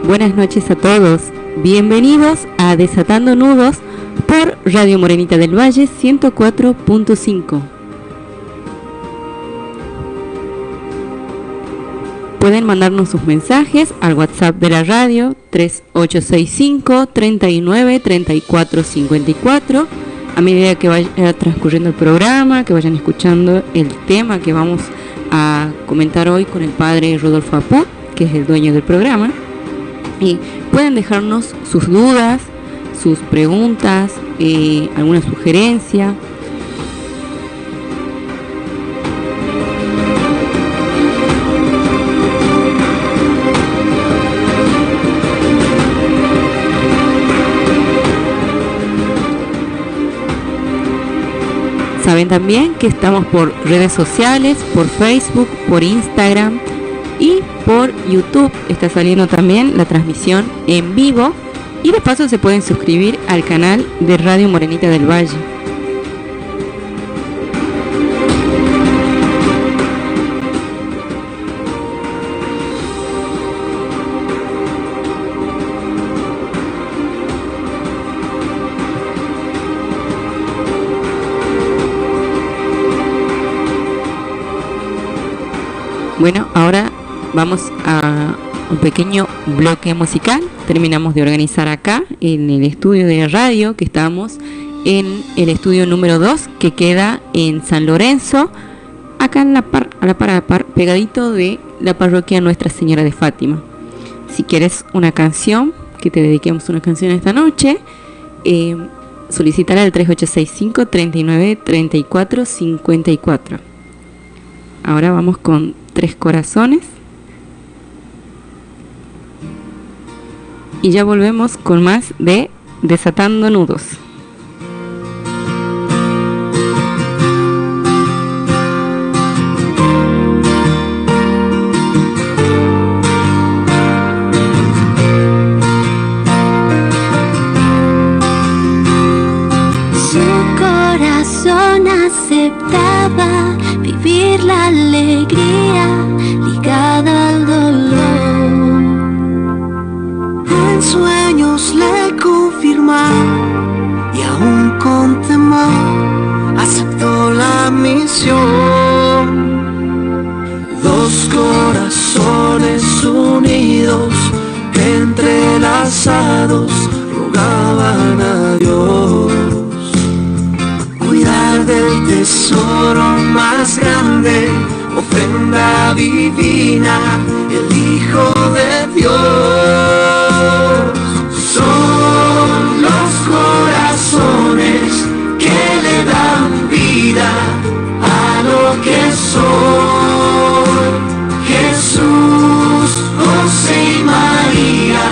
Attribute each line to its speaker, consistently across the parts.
Speaker 1: Buenas noches a todos. Bienvenidos a Desatando Nudos por Radio Morenita del Valle 104.5. Pueden mandarnos sus mensajes al WhatsApp de la radio 3865 39 34 54. A medida que vaya transcurriendo el programa, que vayan escuchando el tema que vamos a comentar hoy con el padre Rodolfo Aput, que es el dueño del programa. Y pueden dejarnos sus dudas, sus preguntas, alguna sugerencia. Saben también que estamos por redes sociales, por Facebook, por Instagram y por YouTube. Está saliendo también la transmisión en vivo y de paso se pueden suscribir al canal de Radio Morenita del Valle. Bueno, ahora vamos a un pequeño bloque musical. Terminamos de organizar acá en el estudio de la radio, que estamos en el estudio número 2, que queda en San Lorenzo, acá en a la par, pegadito de la parroquia Nuestra Señora de Fátima. Si quieres una canción, que te dediquemos una canción esta noche, solicítala al 3865 39 34 54. Ahora vamos con Tres Corazones. Y ya volvemos con más de Desatando Nudos.
Speaker 2: Su corazón aceptaba vivir la alegría ligada al dolor. En sueños le confirmaron y aún con temor aceptó la misión. Dos corazones unidos, entrelazados, rogaban a Dios cuidar del tesoro más grande, ofrenda divina, el Hijo de Dios. Son los corazones que le dan vida a lo que son. Jesús, José y María,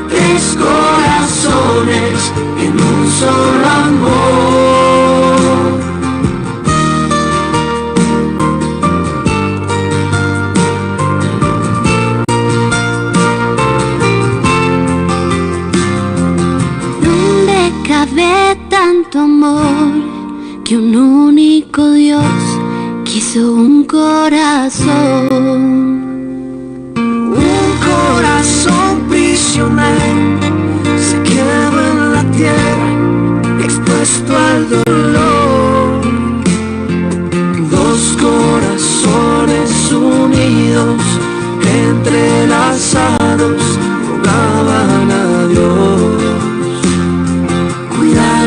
Speaker 2: tres corazones en un solo amor. Cabe tanto amor que un único Dios quiso un corazón. Un corazón prisionero se quedó en la tierra, expuesto al dolor. Dos corazones unidos, entrelazados, rogaban a Dios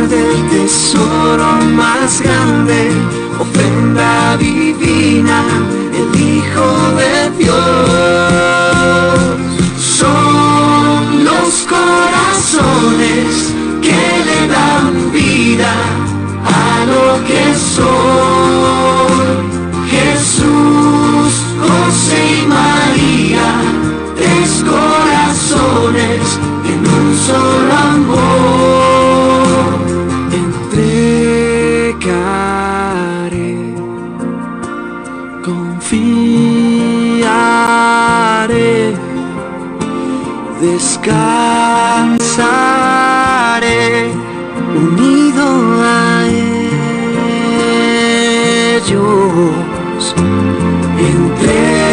Speaker 2: del tesoro más grande, ofrenda divina, el Hijo de Dios. Son los corazones que le dan vida a lo que son. Jesús, José y María, tres corazones en un solo amor. Confiaré, descansaré unido a ellos. Entregaré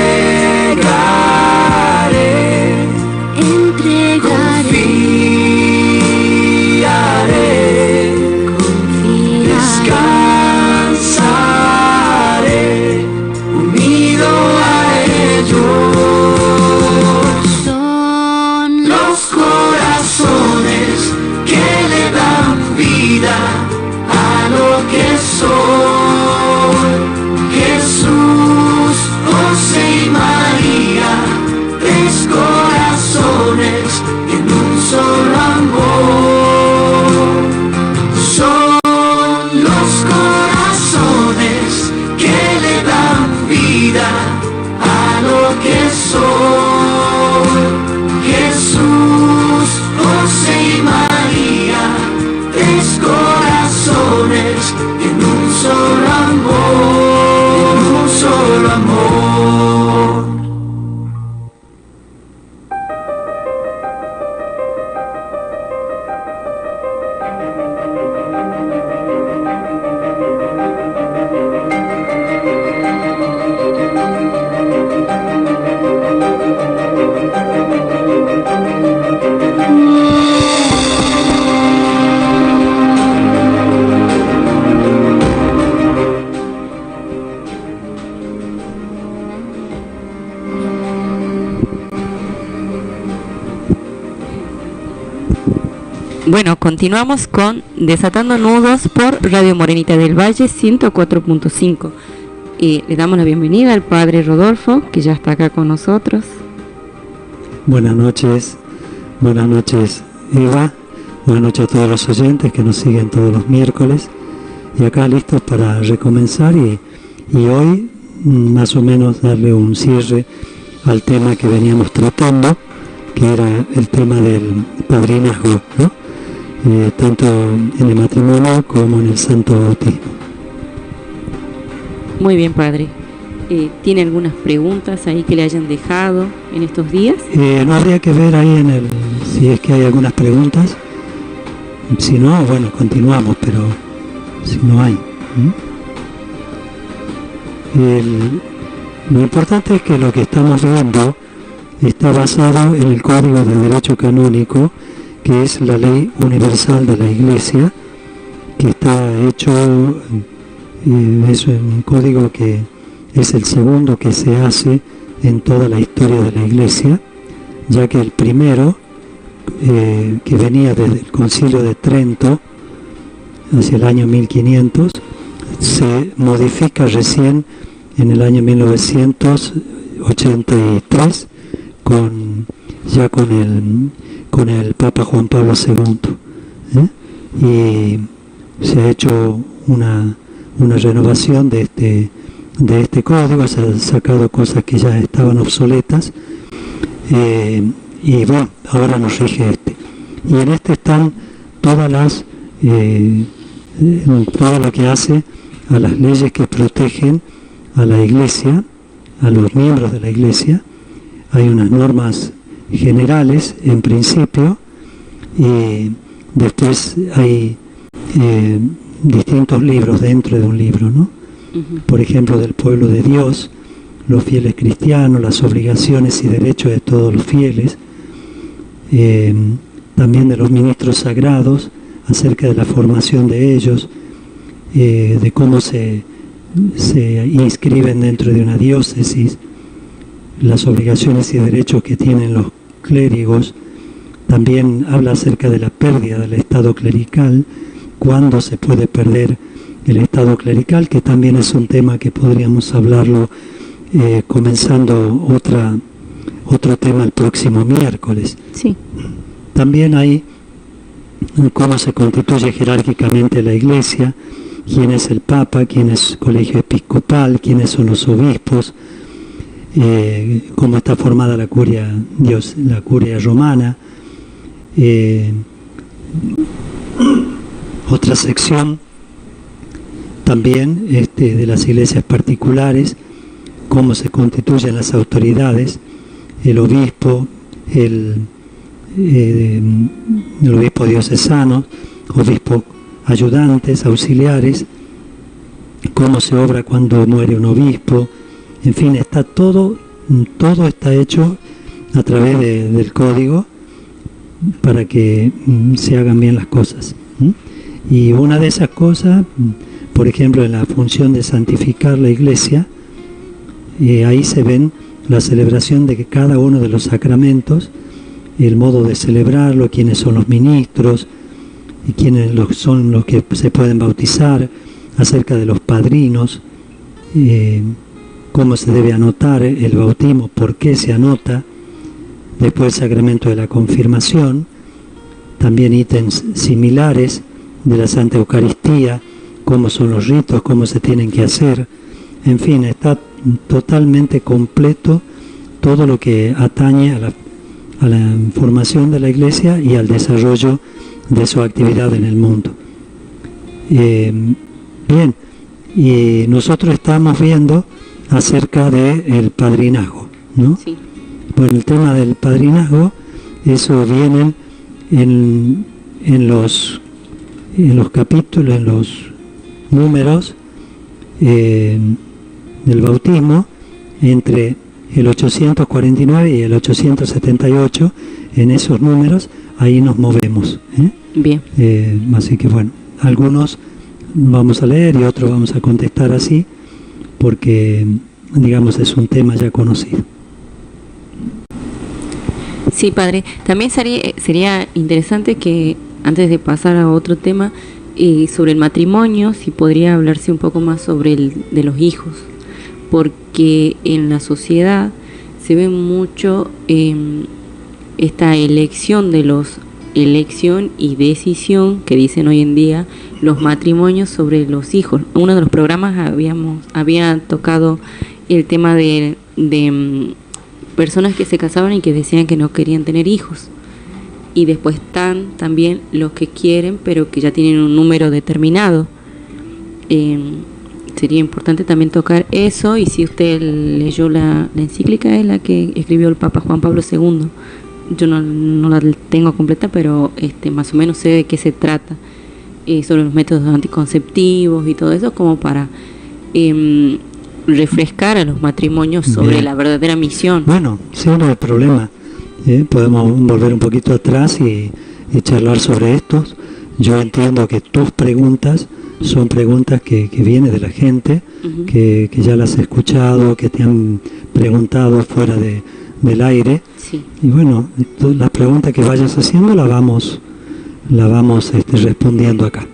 Speaker 1: Bueno, continuamos con Desatando Nudos por Radio Morenita del Valle 104.5. Le damos la bienvenida al Padre Rodolfo, que ya está acá con nosotros.
Speaker 3: Buenas noches Eva, buenas noches a todos los oyentes que nos siguen todos los miércoles, y acá listos para recomenzar y hoy más o menos darle un cierre al tema que veníamos tratando, que era el tema del padrinazgo, ¿no? Tanto en el matrimonio como en el santo bautismo.
Speaker 1: Muy bien, Padre. ¿Tiene algunas preguntas ahí que le hayan dejado en estos días?
Speaker 3: No habría que ver ahí si es que hay algunas preguntas. Si no, bueno, continuamos, pero si no hay. Lo importante es que lo que estamos viendo está basado en el Código de Derecho Canónico, que es la ley universal de la Iglesia, que está hecho, es un código que es el segundo que se hace en toda la historia de la Iglesia, ya que el primero, que venía desde el Concilio de Trento, hacia el año 1500, se modifica recién en el año 1983 con el Papa Juan Pablo II, y se ha hecho una renovación de este código, se han sacado cosas que ya estaban obsoletas, y bueno, ahora nos rige este. Y en este están todas todo lo que hace a las leyes que protegen a la Iglesia, a los miembros de la Iglesia. Hay unas normas generales en principio, y después hay distintos libros dentro de un libro, ¿no? Por ejemplo, del pueblo de Dios, los fieles cristianos, las obligaciones y derechos de todos los fieles, también de los ministros sagrados, acerca de la formación de ellos, de cómo se inscriben dentro de una diócesis, las obligaciones y derechos que tienen los clérigos. También habla acerca de la pérdida del estado clerical, cuándo se puede perder el estado clerical, que también es un tema que podríamos hablarlo comenzando otro tema el próximo miércoles.
Speaker 1: Sí.
Speaker 3: También hay cómo se constituye jerárquicamente la Iglesia, quién es el Papa, quién es el colegio episcopal, quiénes son los obispos, cómo está formada la curia romana. Otra sección también de las iglesias particulares, cómo se constituyen las autoridades, el obispo, el obispo diocesano, obispo ayudantes, auxiliares, cómo se obra cuando muere un obispo. En fin, está todo está hecho a través del código para que se hagan bien las cosas. Y una de esas cosas, por ejemplo, en la función de santificar la Iglesia, ahí se ven la celebración de cada uno de los sacramentos, el modo de celebrarlo, quiénes son los ministros, y quiénes son los que se pueden bautizar, acerca de los padrinos, cómo se debe anotar el bautismo, por qué se anota, después el sacramento de la confirmación, también ítems similares de la Santa Eucaristía, cómo son los ritos, cómo se tienen que hacer. En fin, está totalmente completo todo lo que atañe a la formación de la Iglesia y al desarrollo de su actividad en el mundo. Bien, y nosotros estamos viendo acerca del padrinazgo, ¿no? Sí. Bueno, el tema del padrinazgo, eso viene en los capítulos, en los números del bautismo, entre el 849 y el 878, en esos números, ahí nos movemos.
Speaker 1: Bien.
Speaker 3: Así que bueno, algunos vamos a leer y otros vamos a contestar así, porque, digamos, es un tema ya conocido.
Speaker 1: Sí, Padre. También sería interesante que antes de pasar a otro tema, sobre el matrimonio, si podría hablarse un poco más sobre de los hijos, porque en la sociedad se ve mucho esta elección y decisión que dicen hoy en día los matrimonios sobre los hijos. Uno de los programas había tocado el tema de personas que se casaban y que decían que no querían tener hijos. Y después están también los que quieren, pero que ya tienen un número determinado. Sería importante también tocar eso, y si usted leyó la encíclica, es la que escribió el Papa Juan Pablo II. Yo no la tengo completa, pero más o menos sé de qué se trata, sobre los métodos anticonceptivos y todo eso, como para refrescar a los matrimonios sobre la verdadera misión.
Speaker 3: Bueno, sí, no hay problema. Podemos volver un poquito atrás y charlar sobre estos. Yo entiendo que tus preguntas son preguntas que vienen de la gente, que ya las has escuchado, que te han preguntado fuera del aire.
Speaker 1: Sí.
Speaker 3: Y bueno, las preguntas que vayas haciendo la vamos respondiendo acá.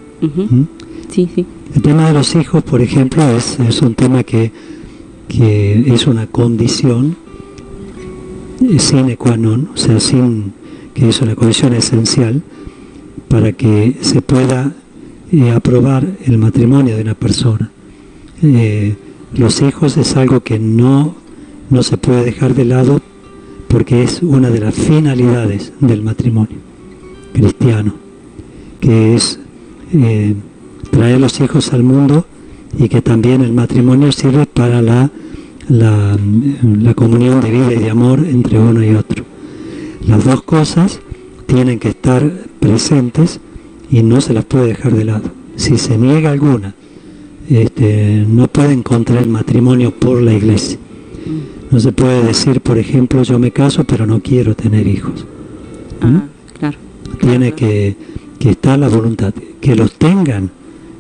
Speaker 1: Sí, sí.
Speaker 3: El tema de los hijos, por ejemplo, es un tema que es una condición sine qua non, o sea, que es una condición esencial para que se pueda aprobar el matrimonio de una persona. Los hijos es algo que no se puede dejar de lado, porque es una de las finalidades del matrimonio cristiano, que es traer los hijos al mundo, y que también el matrimonio sirve para la comunión de vida y de amor entre uno y otro. Las dos cosas tienen que estar presentes y no se las puede dejar de lado. Si se niega alguna, no puede encontrar matrimonio por la iglesia. No se puede decir, por ejemplo, yo me caso pero no quiero tener hijos.
Speaker 1: Claro.
Speaker 3: Tiene que estar la voluntad. Que los tengan,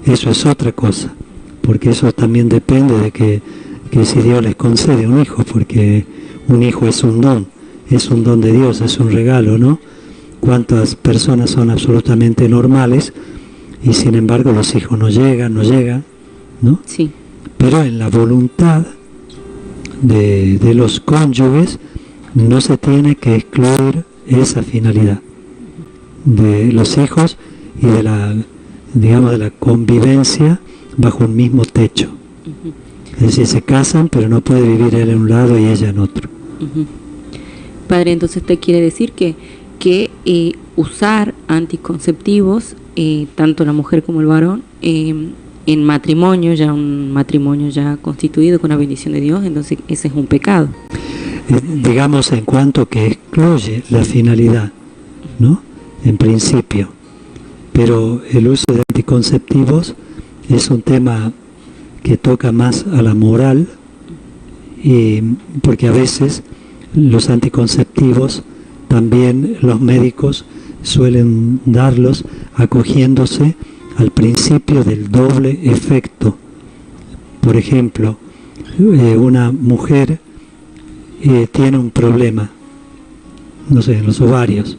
Speaker 3: eso es otra cosa, porque eso también depende de que si Dios les concede un hijo, porque un hijo es un don de Dios, es un regalo, ¿no? Cuántas personas son absolutamente normales y sin embargo los hijos no llegan, ¿no?
Speaker 1: Sí.
Speaker 3: Pero en la voluntad de los cónyuges no se tiene que excluir esa finalidad de los hijos y de la convivencia bajo un mismo techo. Es decir, se casan, pero no puede vivir él en un lado y ella en otro.
Speaker 1: Padre, entonces usted quiere decir que usar anticonceptivos, tanto la mujer como el varón, en matrimonio, un matrimonio ya constituido con la bendición de Dios, entonces ese es un pecado.
Speaker 3: Digamos, en cuanto que excluye la finalidad, ¿no? En principio. Pero el uso de anticonceptivos es un tema que toca más a la moral, porque a veces los anticonceptivos también los médicos suelen darlos acogiéndose al principio del doble efecto. Por ejemplo, una mujer tiene un problema, no sé, en los ovarios.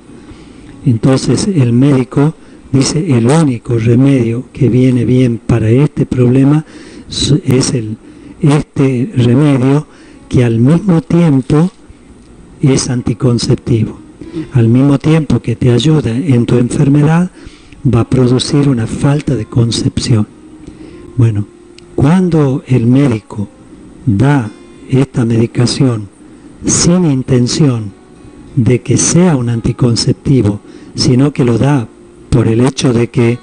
Speaker 3: Entonces el médico dice, el único remedio que viene bien para este problema es este remedio, que al mismo tiempo es anticonceptivo. Al mismo tiempo que te ayuda en tu enfermedad, va a producir una falta de concepción. Bueno, cuando el médico da esta medicación sin intención de que sea un anticonceptivo, sino que lo da por el hecho de que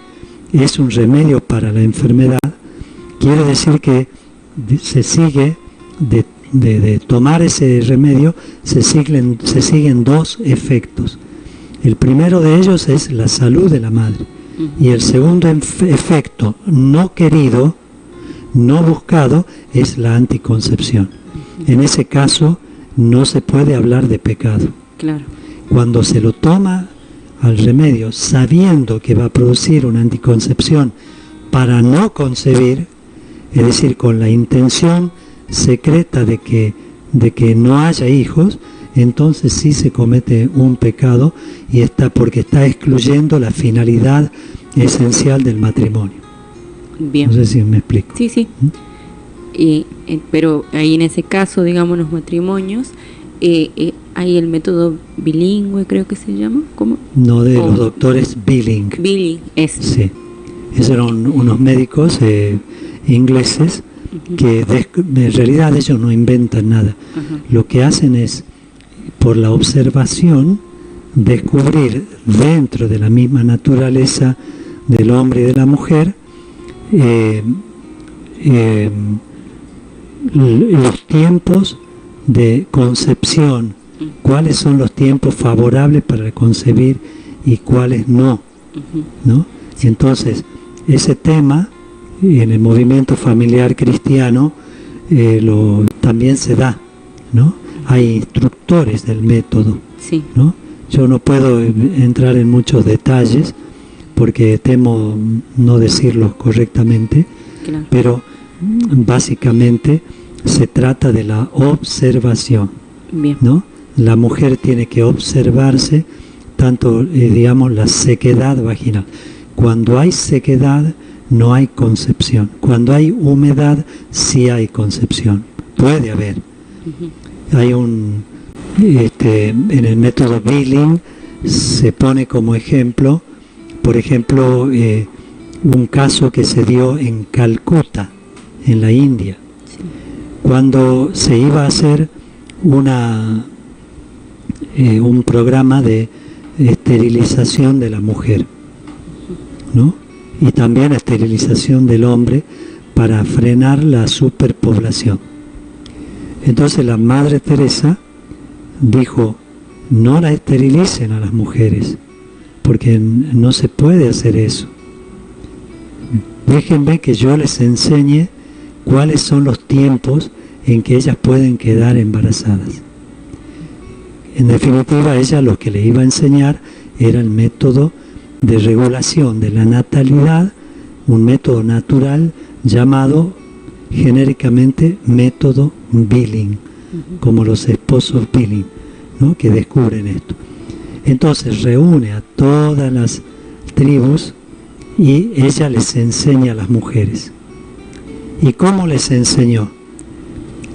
Speaker 3: es un remedio para la enfermedad, quiere decir que se sigue de tomar ese remedio, se siguen dos efectos. El primero de ellos es la salud de la madre, y el segundo efecto no querido, no buscado, es la anticoncepción. En ese caso no se puede hablar de pecado.
Speaker 1: Claro.
Speaker 3: Cuando se lo toma al remedio sabiendo que va a producir una anticoncepción para no concebir, es decir, con la intención secreta de que no haya hijos, entonces sí se comete un pecado y porque está excluyendo la finalidad esencial del matrimonio.
Speaker 1: Bien.
Speaker 3: No sé si me explico.
Speaker 1: Sí, sí. Pero ahí en ese caso, digamos, los matrimonios, hay el método bilingüe, creo que se llama, ¿cómo?
Speaker 3: No, de los doctores Billing.
Speaker 1: Billing, es.
Speaker 3: Sí. Esos eran unos médicos ingleses que en realidad ellos no inventan nada. Lo que hacen es, por la observación, descubrir dentro de la misma naturaleza del hombre y de la mujer los tiempos de concepción, cuáles son los tiempos favorables para concebir y cuáles no, ¿no? Y entonces ese tema en el movimiento familiar cristiano también se da, ¿no? Hay instructores del método,
Speaker 1: sí,
Speaker 3: ¿no? Yo no puedo entrar en muchos detalles porque temo no decirlos correctamente,
Speaker 1: claro,
Speaker 3: pero básicamente se trata de la observación.
Speaker 1: bien,
Speaker 3: ¿no? La mujer tiene que observarse tanto, digamos, la sequedad vaginal. Cuando hay sequedad no hay concepción. Cuando hay humedad sí hay concepción. Puede haber. Hay en el método Billing se pone como ejemplo, por ejemplo, un caso que se dio en Calcuta, en la India,
Speaker 1: sí,
Speaker 3: cuando se iba a hacer un programa de esterilización de la mujer, ¿no? Y también esterilización del hombre para frenar la superpoblación. Entonces la Madre Teresa dijo, no la esterilicen a las mujeres, porque no se puede hacer eso. Déjenme que yo les enseñe cuáles son los tiempos en que ellas pueden quedar embarazadas. En definitiva, ella lo que le iba a enseñar era el método de regulación de la natalidad, un método natural llamado genéricamente método Billing, como los esposos Billing, ¿no? Que descubren esto. Entonces reúne a todas las tribus y ella les enseña a las mujeres. ¿Y cómo les enseñó?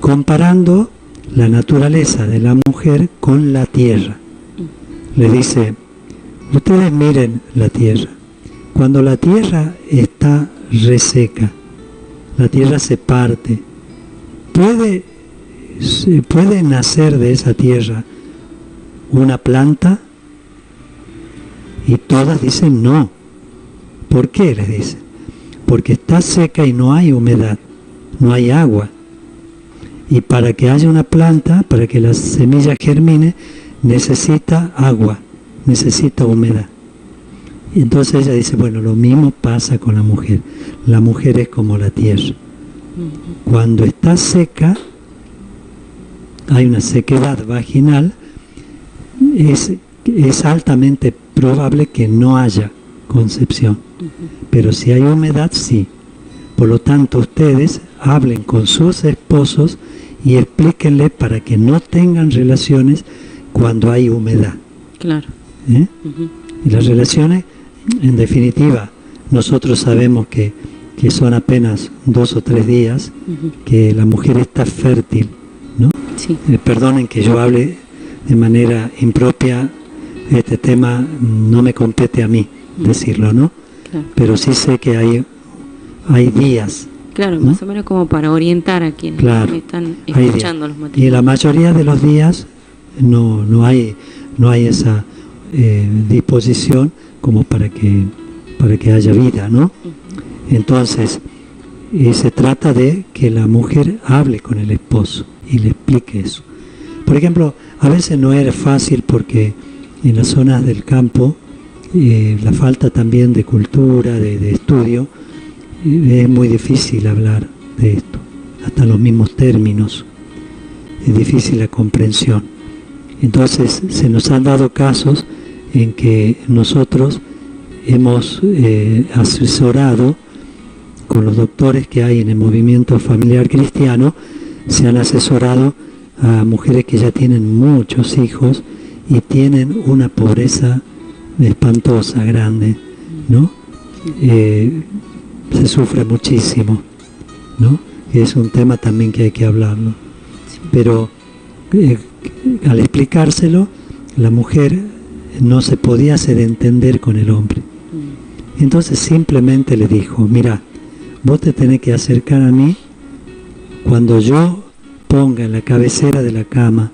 Speaker 3: Comparando la naturaleza de la mujer con la tierra. Le dice, ustedes miren la tierra. Cuando la tierra está reseca, la tierra se parte, ¿puede nacer de esa tierra una planta? Y todas dicen no. ¿Por qué? Les dicen. Porque está seca y no hay humedad, no hay agua. Y para que haya una planta, para que la semilla germine, necesita agua, necesita humedad. Y entonces ella dice, bueno, lo mismo pasa con la mujer. La mujer es como la tierra. Cuando está seca, hay una sequedad vaginal, es altamente probable que no haya concepción. Pero si hay humedad, sí. Por lo tanto, ustedes hablen con sus esposos y explíquenle para que no tengan relaciones cuando hay humedad.
Speaker 1: claro.
Speaker 3: Y las relaciones, en definitiva, nosotros sabemos que son apenas 2 o 3 días, que la mujer está fértil, ¿no?
Speaker 1: Sí.
Speaker 3: Perdonen que yo hable de manera impropia, este tema no me compete a mí decirlo, ¿no?
Speaker 1: Claro.
Speaker 3: Pero sí sé que hay días.
Speaker 1: Claro,
Speaker 3: ¿no?
Speaker 1: más o menos como para orientar a quienes
Speaker 3: Claro,
Speaker 1: están
Speaker 3: hay
Speaker 1: escuchando
Speaker 3: días.
Speaker 1: los
Speaker 3: Y
Speaker 1: matrimonios.
Speaker 3: la mayoría de los días no hay esa disposición como para que haya vida, ¿no? Entonces, se trata de que la mujer hable con el esposo y le explique eso. Por ejemplo, a veces no era fácil porque en las zonas del campo la falta también de cultura, de estudio, es muy difícil hablar de esto, hasta los mismos términos, es difícil la comprensión. Entonces se nos han dado casos en que nosotros hemos asesorado con los doctores que hay en el movimiento familiar cristiano, se han asesorado a mujeres que ya tienen muchos hijos y tienen una pobreza espantosa, grande, ¿no? Se sufre muchísimo, ¿no? Es un tema también que hay que hablarlo. Pero al explicárselo, la mujer no se podía hacer entender con el hombre. Entonces simplemente le dijo, mira, vos te tenés que acercar a mí cuando yo ponga en la cabecera de la cama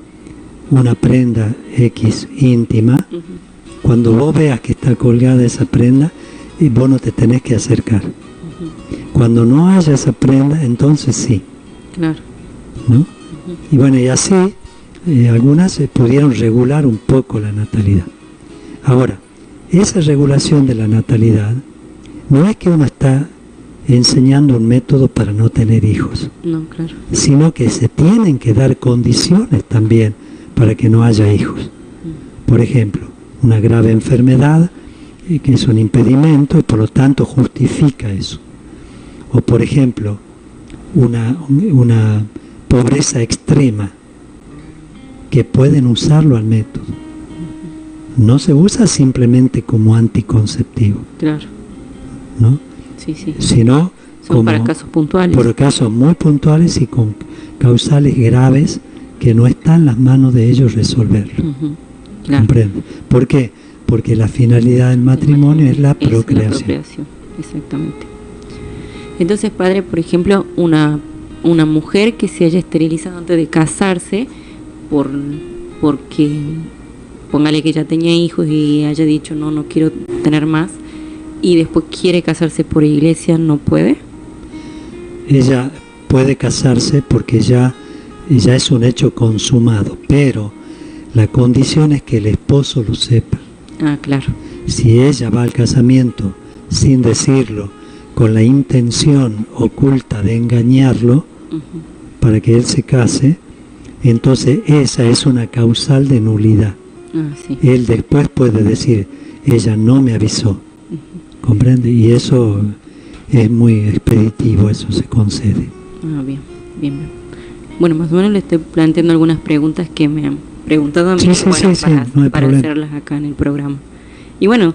Speaker 3: una prenda X íntima. Cuando vos veas que está colgada esa prenda, vos no te tenés que acercar. Cuando no haya esa prenda, entonces sí.
Speaker 1: Claro.
Speaker 3: ¿No? Y bueno, y así algunas pudieron regular un poco la natalidad. Ahora, esa regulación de la natalidad no es que uno está enseñando un método para no tener hijos,
Speaker 1: no, claro,
Speaker 3: sino que se tienen que dar condiciones también para que no haya hijos. Por ejemplo, una grave enfermedad que es un impedimento y por lo tanto justifica eso. O por ejemplo, una pobreza extrema que pueden usarlo al método. No se usa simplemente como anticonceptivo.
Speaker 1: Claro.
Speaker 3: ¿No?
Speaker 1: Sí, sí.
Speaker 3: Sino
Speaker 1: son
Speaker 3: como
Speaker 1: para casos puntuales.
Speaker 3: Por casos muy puntuales y con causales graves que no está en las manos de ellos resolverlo.
Speaker 1: Claro.
Speaker 3: ¿Comprende? ¿Por qué? Porque la finalidad del matrimonio es la procreación.
Speaker 1: La procreación, exactamente. Entonces, padre, por ejemplo, una mujer que se haya esterilizado antes de casarse, porque póngale que ya tenía hijos y haya dicho no quiero tener más, y después quiere casarse por iglesia, ¿no puede? Ella
Speaker 3: puede casarse porque ya es un hecho consumado, pero la condición es que el esposo lo sepa.
Speaker 1: Ah, claro.
Speaker 3: Si ella va al casamiento sin decirlo, con la intención oculta de engañarlo para que él se case, entonces esa es una causal de nulidad.
Speaker 1: Ah, sí.
Speaker 3: Él después puede decir, ella no me avisó. ¿Comprende? Y eso es muy expeditivo, eso se concede.
Speaker 1: Ah, bien, bien. Bueno, más o menos le estoy planteando algunas preguntas que me han preguntado a mí, para hacerlas acá en el programa. Y bueno,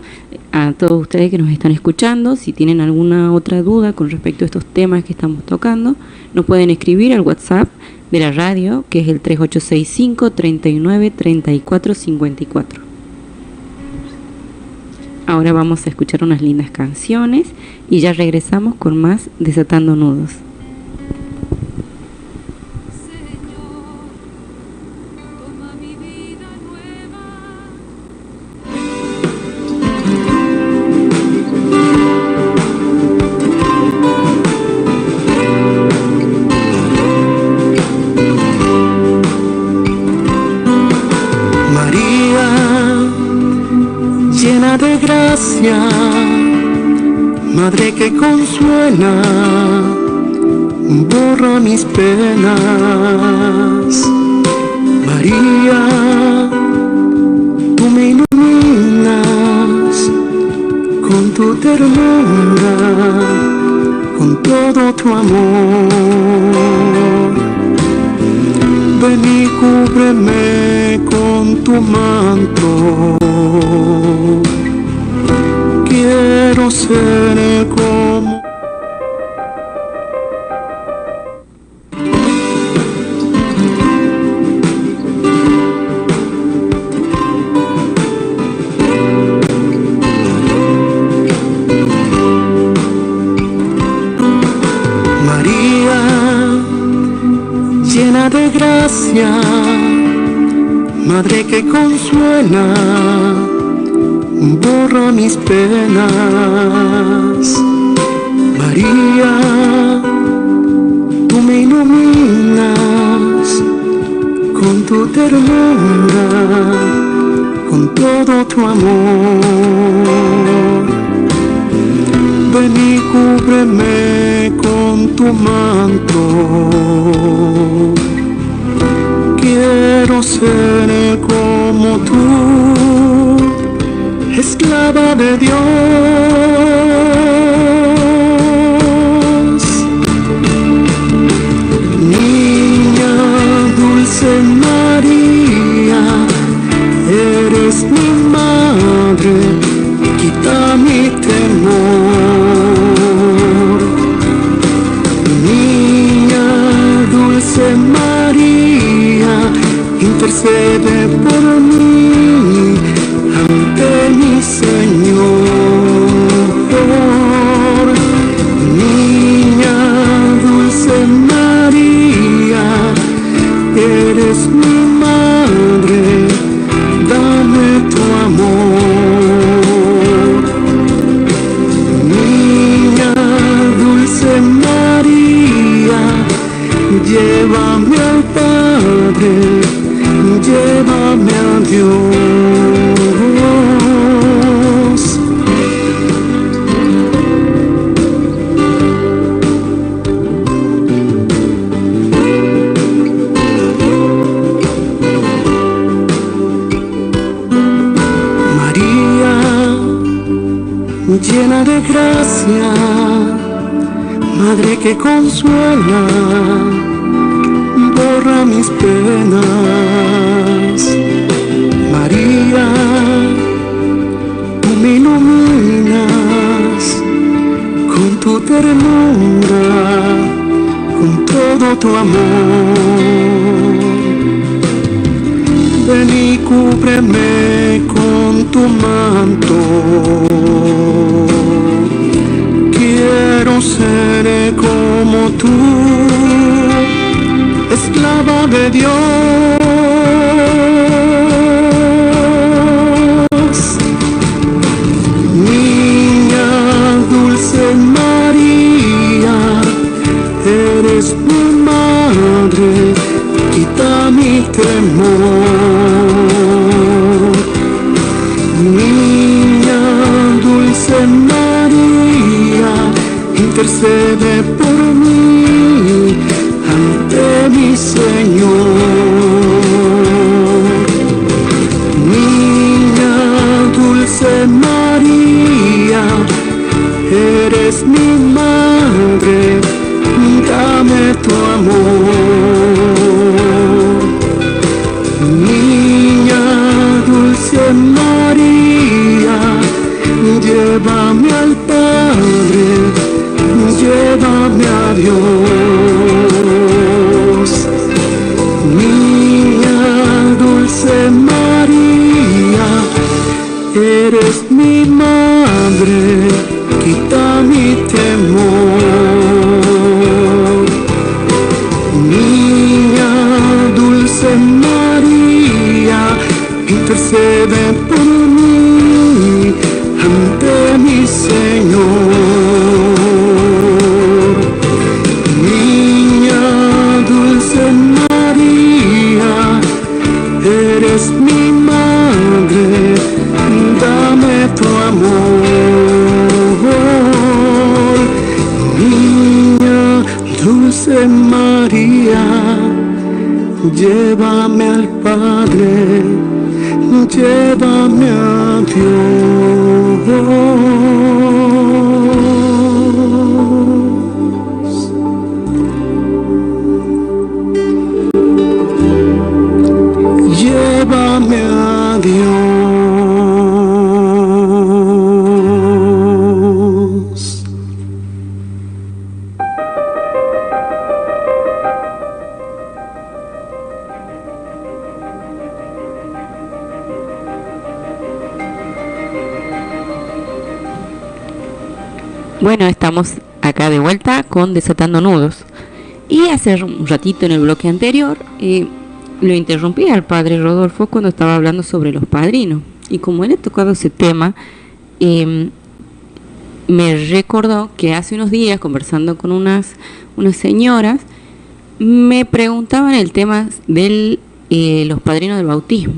Speaker 1: a todos ustedes que nos están escuchando, si tienen alguna otra duda con respecto a estos temas que estamos tocando, nos pueden escribir al WhatsApp de la radio, que es el 3865-393454. Ahora vamos a escuchar unas lindas canciones y ya regresamos con más Desatando Nudos.
Speaker 2: De gracia, Madre que consuela, borra mis penas. María, tú me iluminas con tu ternura, con todo tu amor. Ven y cúbreme con tu manto. Quiero ser como María, llena de gracia, Madre que consuela, borra mis penas. María, tú me iluminas con tu ternura, con todo tu amor. Ven y cúbreme con tu manto. Quiero ser como tú, esclava de Dios, niña dulce eres mi madre, quita mi temor. Niña dulce María, intercede por mí ante mi Señor. Niña dulce María, eres mi madre, dame tu amor. Niña dulce María, llévame al Padre, llévame a Dios. María, llena de gracia, Madre que consuela, borra mis penas. María, tú me iluminas con tu ternura, con todo tu amor. Ven y cúbreme con tu manto. Quiero ser como tú, esclava de Dios. Niña dulce María, eres mi madre, quita mi temor. Niña dulce María, intercede por mí ante mi Señor. Niña dulce María, eres mi madre, dame tu amor. Niña dulce María, llévame al Padre, llévame a Dios. Niña dulce María, eres mi madre, quita mi temor. Niña dulce María, intercede por mí ante mi Señor. Niña dulce María, eres mi madre, dame tu amor. Niña dulce María, llévame al Padre, llévame a Dios. Llévame a Dios.
Speaker 1: Bueno, estamos acá de vuelta con Desatando Nudos. Y hace un ratito en el bloque anterior lo interrumpí al padre Rodolfo cuando estaba hablando sobre los padrinos. Y como él ha tocado ese tema, me recordó que hace unos días, conversando con unas señoras, me preguntaban el tema de los padrinos del bautismo.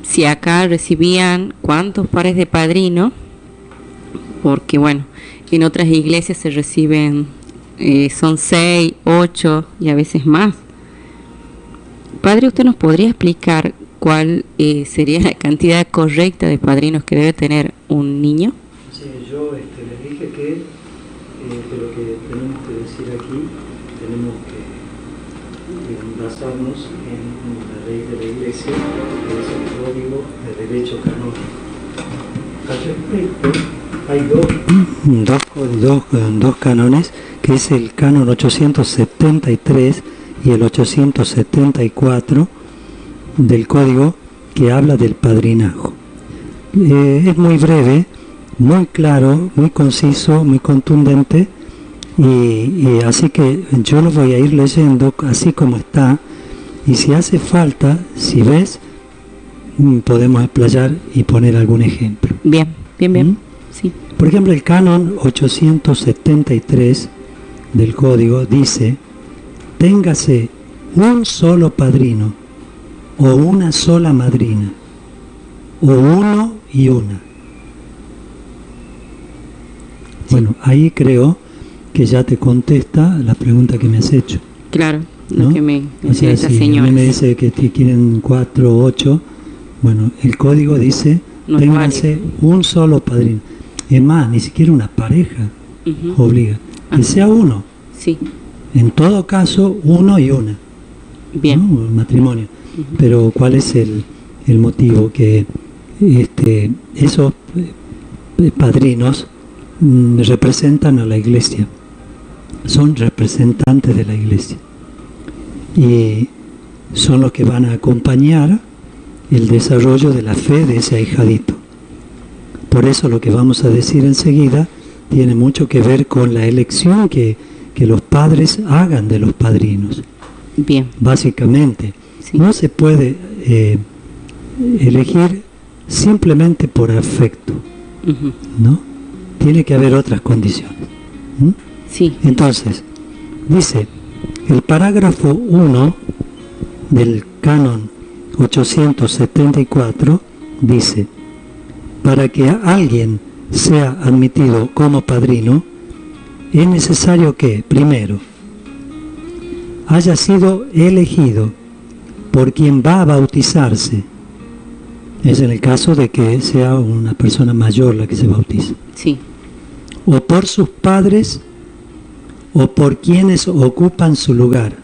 Speaker 1: Si acá recibían cuántos pares de padrinos, porque bueno, en otras iglesias se reciben, son 6, 8 y a veces más. Padre, ¿usted nos podría explicar cuál sería la cantidad correcta de padrinos que debe tener un niño?
Speaker 3: Sí, yo les dije que de lo que tenemos que decir aquí, tenemos que basarnos en la ley de la Iglesia, que es el Código de Derecho Canónico. Al respecto, hay dos cánones, que es el canon 873 y el 874 del Código, que habla del padrinazgo. Es muy breve, muy claro, muy conciso, muy contundente, y así que yo lo voy a ir leyendo así como está, y si hace falta, si ves, podemos explayar y poner algún ejemplo.
Speaker 1: Bien, bien, bien. Sí.
Speaker 3: Por ejemplo, el canon 873 del Código dice: téngase un solo padrino o una sola madrina, o uno y una. Sí. Bueno, ahí creo que ya te contesta la pregunta que me has hecho.
Speaker 1: Claro,
Speaker 3: ¿no?
Speaker 1: Lo que me
Speaker 3: decía esta señora. A mí me dice que quieren 4 o 8. Bueno, el Código dice: no, ténganse un solo padrino. Es más, ni siquiera una pareja obliga. Que sea uno.
Speaker 1: Sí.
Speaker 3: En todo caso, uno y una.
Speaker 1: Bien.
Speaker 3: ¿No? El matrimonio. Pero ¿cuál es el motivo? Que esos padrinos representan a la Iglesia. Son representantes de la Iglesia. Y son los que van a acompañar el desarrollo de la fe de ese ahijadito. Por eso lo que vamos a decir enseguida tiene mucho que ver con la elección que los padres hagan de los padrinos.
Speaker 1: Bien.
Speaker 3: Básicamente, sí. No se puede elegir simplemente por afecto, ¿no? Tiene que haber otras condiciones.
Speaker 1: Sí.
Speaker 3: Entonces, dice el parágrafo 1 del canon 874, dice: para que alguien sea admitido como padrino, es necesario que, primero, haya sido elegido por quien va a bautizarse. Es en el caso de que sea una persona mayor la que se bautiza.
Speaker 1: Sí.
Speaker 3: O por sus padres, o por quienes ocupan su lugar.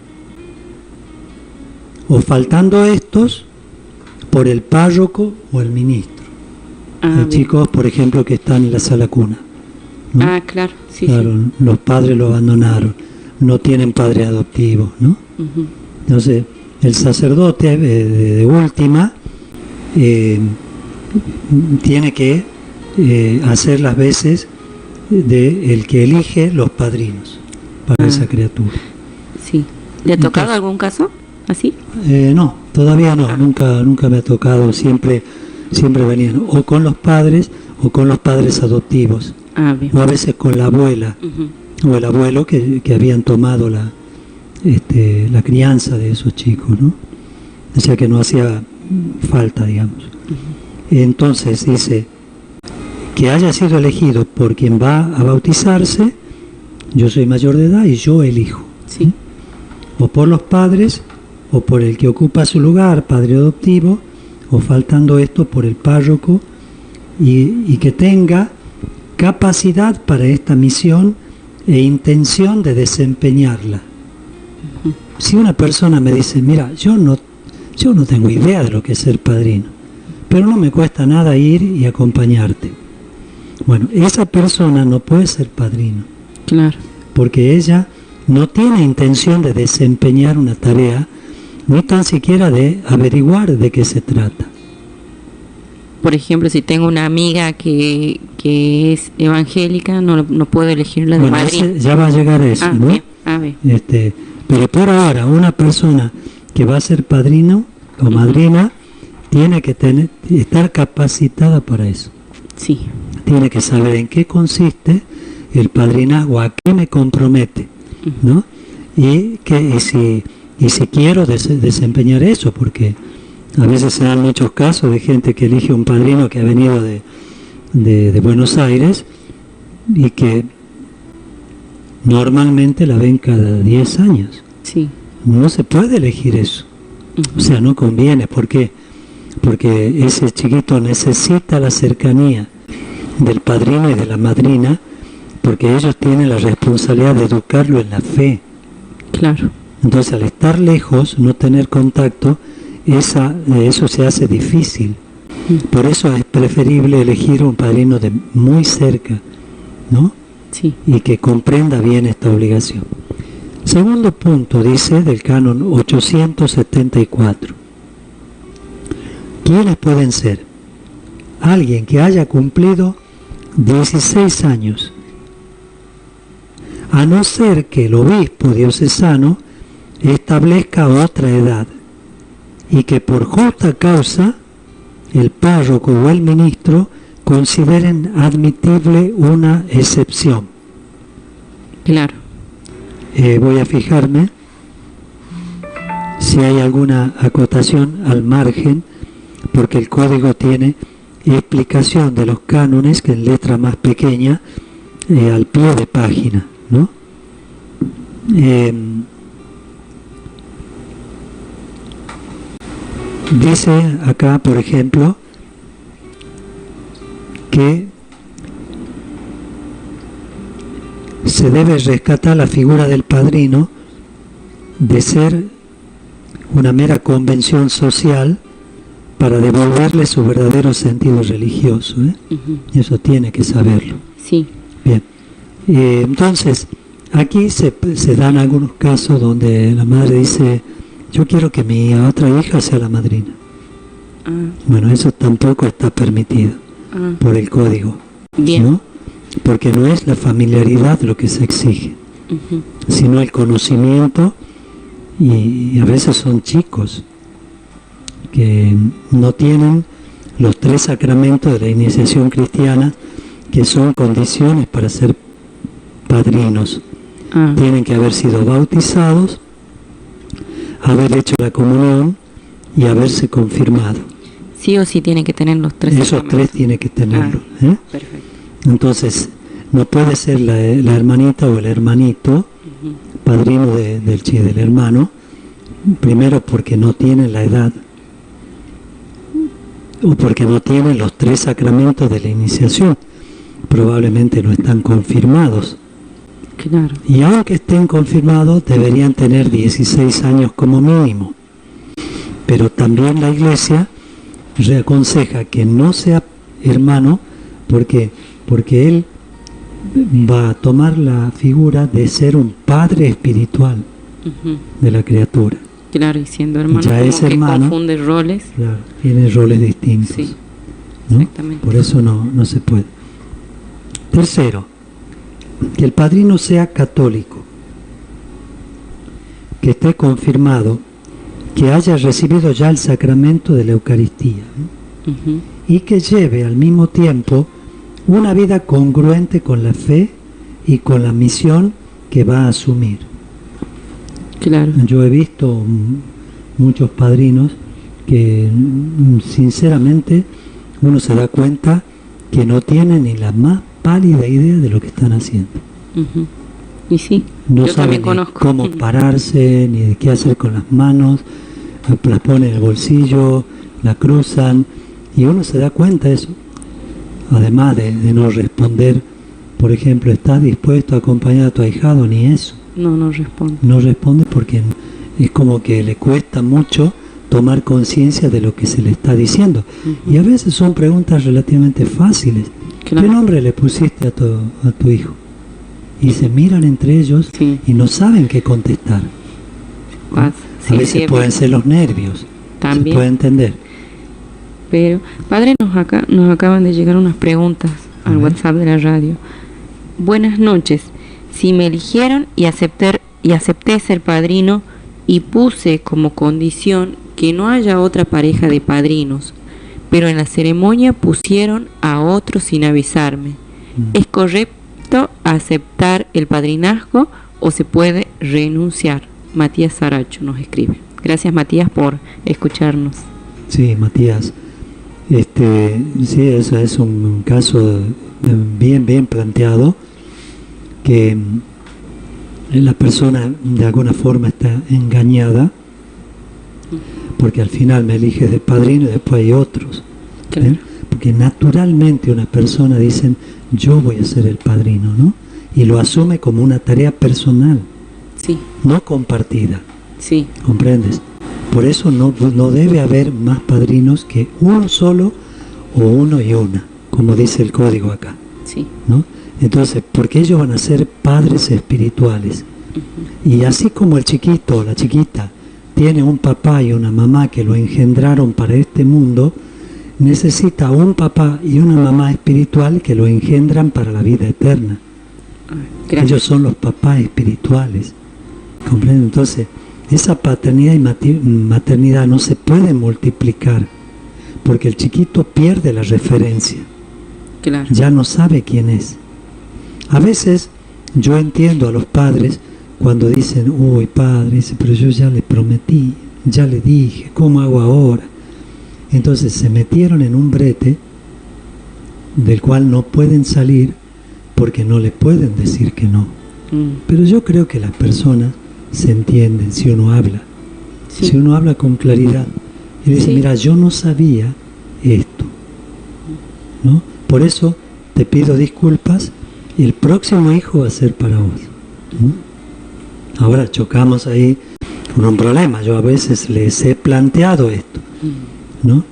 Speaker 3: O faltando estos, por el párroco o el ministro. Hay chicos, por ejemplo, que están en la sala cuna, ¿no?
Speaker 1: Claro, sí,
Speaker 3: claro, sí. Los padres lo abandonaron, no tienen padre adoptivo, ¿no? Entonces, el sacerdote de última tiene que hacer las veces de el que elige los padrinos para esa criatura.
Speaker 1: Sí. ¿Le ha tocado algún caso así?
Speaker 3: No, todavía no, nunca me ha tocado, siempre venían o con los padres o con los padres adoptivos, o a veces con la abuela o el abuelo que habían tomado la crianza de esos chicos, ¿no? O sea que no hacía falta, digamos. Entonces dice que haya sido elegido por quien va a bautizarse. Yo soy mayor de edad y yo elijo.
Speaker 1: Sí.
Speaker 3: O por los padres o por el que ocupa su lugar, padre adoptivo, o faltando esto por el párroco, y que tenga capacidad para esta misión e intención de desempeñarla. Si una persona me dice: mira, yo no tengo idea de lo que es ser padrino, pero no me cuesta nada ir y acompañarte. Bueno, esa persona no puede ser padrino.
Speaker 1: Claro.
Speaker 3: Porque ella no tiene intención de desempeñar una tarea, ni tan siquiera de averiguar de qué se trata.
Speaker 1: Por ejemplo, si tengo una amiga que es evangélica, no puedo elegirla de madrina.
Speaker 3: Ya va a llegar a eso, ¿no?
Speaker 1: Bien.
Speaker 3: Pero por ahora, una persona que va a ser padrino o madrina tiene que estar capacitada para eso.
Speaker 1: Sí.
Speaker 3: Tiene que saber en qué consiste el padrinazgo, a qué me compromete, ¿no? Y si quiero desempeñar eso, porque a veces se dan muchos casos de gente que elige un padrino que ha venido de Buenos Aires y que normalmente la ven cada 10 años.
Speaker 1: Sí.
Speaker 3: No se puede elegir eso. O sea, no conviene. ¿Por qué? Porque ese chiquito necesita la cercanía del padrino y de la madrina, porque ellos tienen la responsabilidad de educarlo en la fe.
Speaker 1: Claro.
Speaker 3: Entonces, al estar lejos, no tener contacto, eso se hace difícil. Por eso es preferible elegir un padrino de muy cerca, ¿no?
Speaker 1: Sí.
Speaker 3: Y que comprenda bien esta obligación. Segundo punto, dice, del canon 874. ¿Quiénes pueden ser? Alguien que haya cumplido 16 años, a no ser que el obispo diocesano establezca otra edad y que por justa causa el párroco o el ministro consideren admitible una excepción.
Speaker 1: Claro.
Speaker 3: Voy a fijarme si hay alguna acotación al margen, porque el código tiene explicación de los cánones, que en letra más pequeña, al pie de página, ¿no? Dice acá, por ejemplo, que se debe rescatar la figura del padrino de ser una mera convención social para devolverle su verdadero sentido religioso, ¿eh? Eso tiene que saberlo.
Speaker 1: Sí.
Speaker 3: Bien. Entonces, aquí se dan algunos casos donde la madre dice: yo quiero que mi otra hija sea la madrina. Bueno, eso tampoco está permitido por el código.
Speaker 1: Bien.
Speaker 3: ¿No? Porque no es la familiaridad lo que se exige, sino el conocimiento, y a veces son chicos que no tienen los 3 sacramentos de la iniciación cristiana, que son condiciones para ser padrinos. Tienen que haber sido bautizados, haber hecho la comunión y haberse confirmado.
Speaker 1: Sí o sí tiene que tener los 3
Speaker 3: Esos
Speaker 1: sacramentos.
Speaker 3: 3 tiene que tenerlo.
Speaker 1: Perfecto.
Speaker 3: Entonces, no puede ser la hermanita o el hermanito padrino del hermano, primero porque no tienen la edad, o porque no tienen los 3 sacramentos de la iniciación, probablemente no están confirmados.
Speaker 1: Claro.
Speaker 3: Y aunque estén confirmados, deberían tener 16 años como mínimo. Pero también la Iglesia reaconseja que no sea hermano, porque él va a tomar la figura de ser un padre espiritual de la criatura.
Speaker 1: Claro, y siendo hermano,
Speaker 3: ya
Speaker 1: como
Speaker 3: es
Speaker 1: que
Speaker 3: hermano,
Speaker 1: confunde roles.
Speaker 3: Claro, tiene roles distintos.
Speaker 1: Sí,
Speaker 3: ¿no?
Speaker 1: exactamente.
Speaker 3: Por eso no se puede. Tercero, que el padrino sea católico, que esté confirmado, que haya recibido ya el sacramento de la Eucaristía, ¿no? Y que lleve al mismo tiempo una vida congruente con la fe y con la misión que va a asumir.
Speaker 1: Claro.
Speaker 3: Yo he visto muchos padrinos que sinceramente uno se da cuenta que no tienen ni la más pálida idea de lo que están haciendo.
Speaker 1: Y sí,
Speaker 3: no
Speaker 1: yo
Speaker 3: saben
Speaker 1: también conozco.
Speaker 3: Cómo pararse, ni de qué hacer con las manos, las ponen en el bolsillo, la cruzan, y uno se da cuenta de eso. Además de no responder, por ejemplo, ¿estás dispuesto a acompañar a tu ahijado? Ni eso.
Speaker 1: No responde.
Speaker 3: No responde porque es como que le cuesta mucho tomar conciencia de lo que se le está diciendo. Y a veces son preguntas relativamente fáciles.
Speaker 1: Claro.
Speaker 3: ¿Qué nombre le pusiste a tu hijo? Y se miran entre ellos y no saben qué contestar. A veces pueden ser los nervios.
Speaker 1: También.
Speaker 3: Se puede entender.
Speaker 1: Pero, padre, nos acaban de llegar unas preguntas al WhatsApp de la radio. Buenas noches. Si me eligieron y acepté ser padrino y puse como condición que no haya otra pareja de padrinos, pero en la ceremonia pusieron a otro sin avisarme, ¿es correcto aceptar el padrinazgo o se puede renunciar? Matías Saracho nos escribe. Gracias, Matías, por escucharnos.
Speaker 3: Sí, Matías. Sí, eso es un caso bien planteado, que la persona de alguna forma está engañada, porque al final me eliges de padrino y después hay otros.
Speaker 1: Claro.
Speaker 3: Porque naturalmente una persona dice: yo voy a ser el padrino, ¿no? Y lo asume como una tarea personal,
Speaker 1: sí,
Speaker 3: no compartida.
Speaker 1: Sí.
Speaker 3: ¿Comprendes? Por eso no debe haber más padrinos que uno solo o uno y una, como dice el código acá.
Speaker 1: Sí.
Speaker 3: ¿No? Entonces, porque ellos van a ser padres espirituales. Y así como el chiquito o la chiquita tiene un papá y una mamá que lo engendraron para este mundo, necesita un papá y una mamá espiritual que lo engendran para la vida eterna. Ellos son los papás espirituales. ¿Comprenden? Entonces, esa paternidad y maternidad no se puede multiplicar, porque el chiquito pierde la referencia.
Speaker 1: Claro.
Speaker 3: Ya no sabe quién es. A veces yo entiendo a los padres cuando dicen, uy padre, dice, pero yo ya le prometí, ya le dije, ¿cómo hago ahora? Entonces se metieron en un brete del cual no pueden salir porque no le pueden decir que no. Pero yo creo que las personas se entienden si uno habla. Sí. Si uno habla con claridad y dice, mira, yo no sabía esto, ¿no? Por eso te pido disculpas y el próximo hijo va a ser para vos, ¿no? Ahora chocamos ahí con un problema. Yo a veces les he planteado esto, ¿no?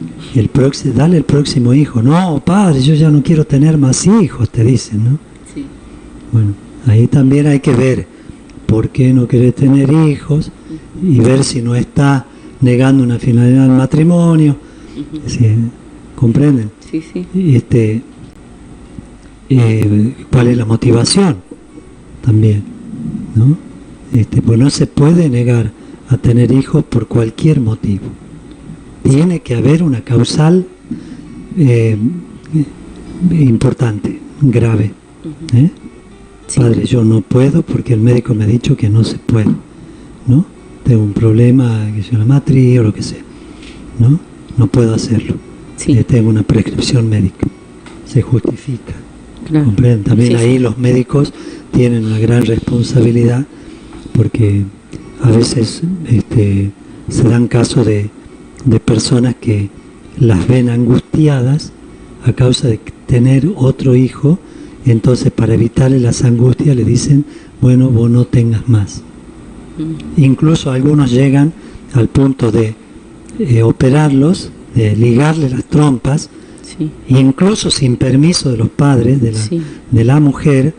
Speaker 3: Dale el próximo hijo. No, padre, yo ya no quiero tener más hijos, te dicen, ¿no?
Speaker 1: Sí.
Speaker 3: Bueno, ahí también hay que ver por qué no querés tener hijos y ver si no está negando una finalidad del matrimonio. ¿Sí? ¿Comprenden?
Speaker 1: Sí, sí.
Speaker 3: ¿Cuál es la motivación? También, ¿no? Pues no se puede negar a tener hijos por cualquier motivo. Tiene que haber una causal importante, grave. Sí. Padre, yo no puedo porque el médico me ha dicho que no se puede, ¿no? Tengo un problema, que sea la matriz o lo que sea, ¿no? No puedo hacerlo. Sí. Tengo una prescripción médica. Se justifica. Claro. ¿Comprenden? También ahí los médicos tienen una gran responsabilidad porque a veces se dan casos de personas que las ven angustiadas a causa de tener otro hijo. Entonces, para evitarle las angustias, le dicen, bueno, vos no tengas más. Incluso algunos llegan al punto de operarlos, de ligarle las trompas, incluso sin permiso de los padres, de la mujer,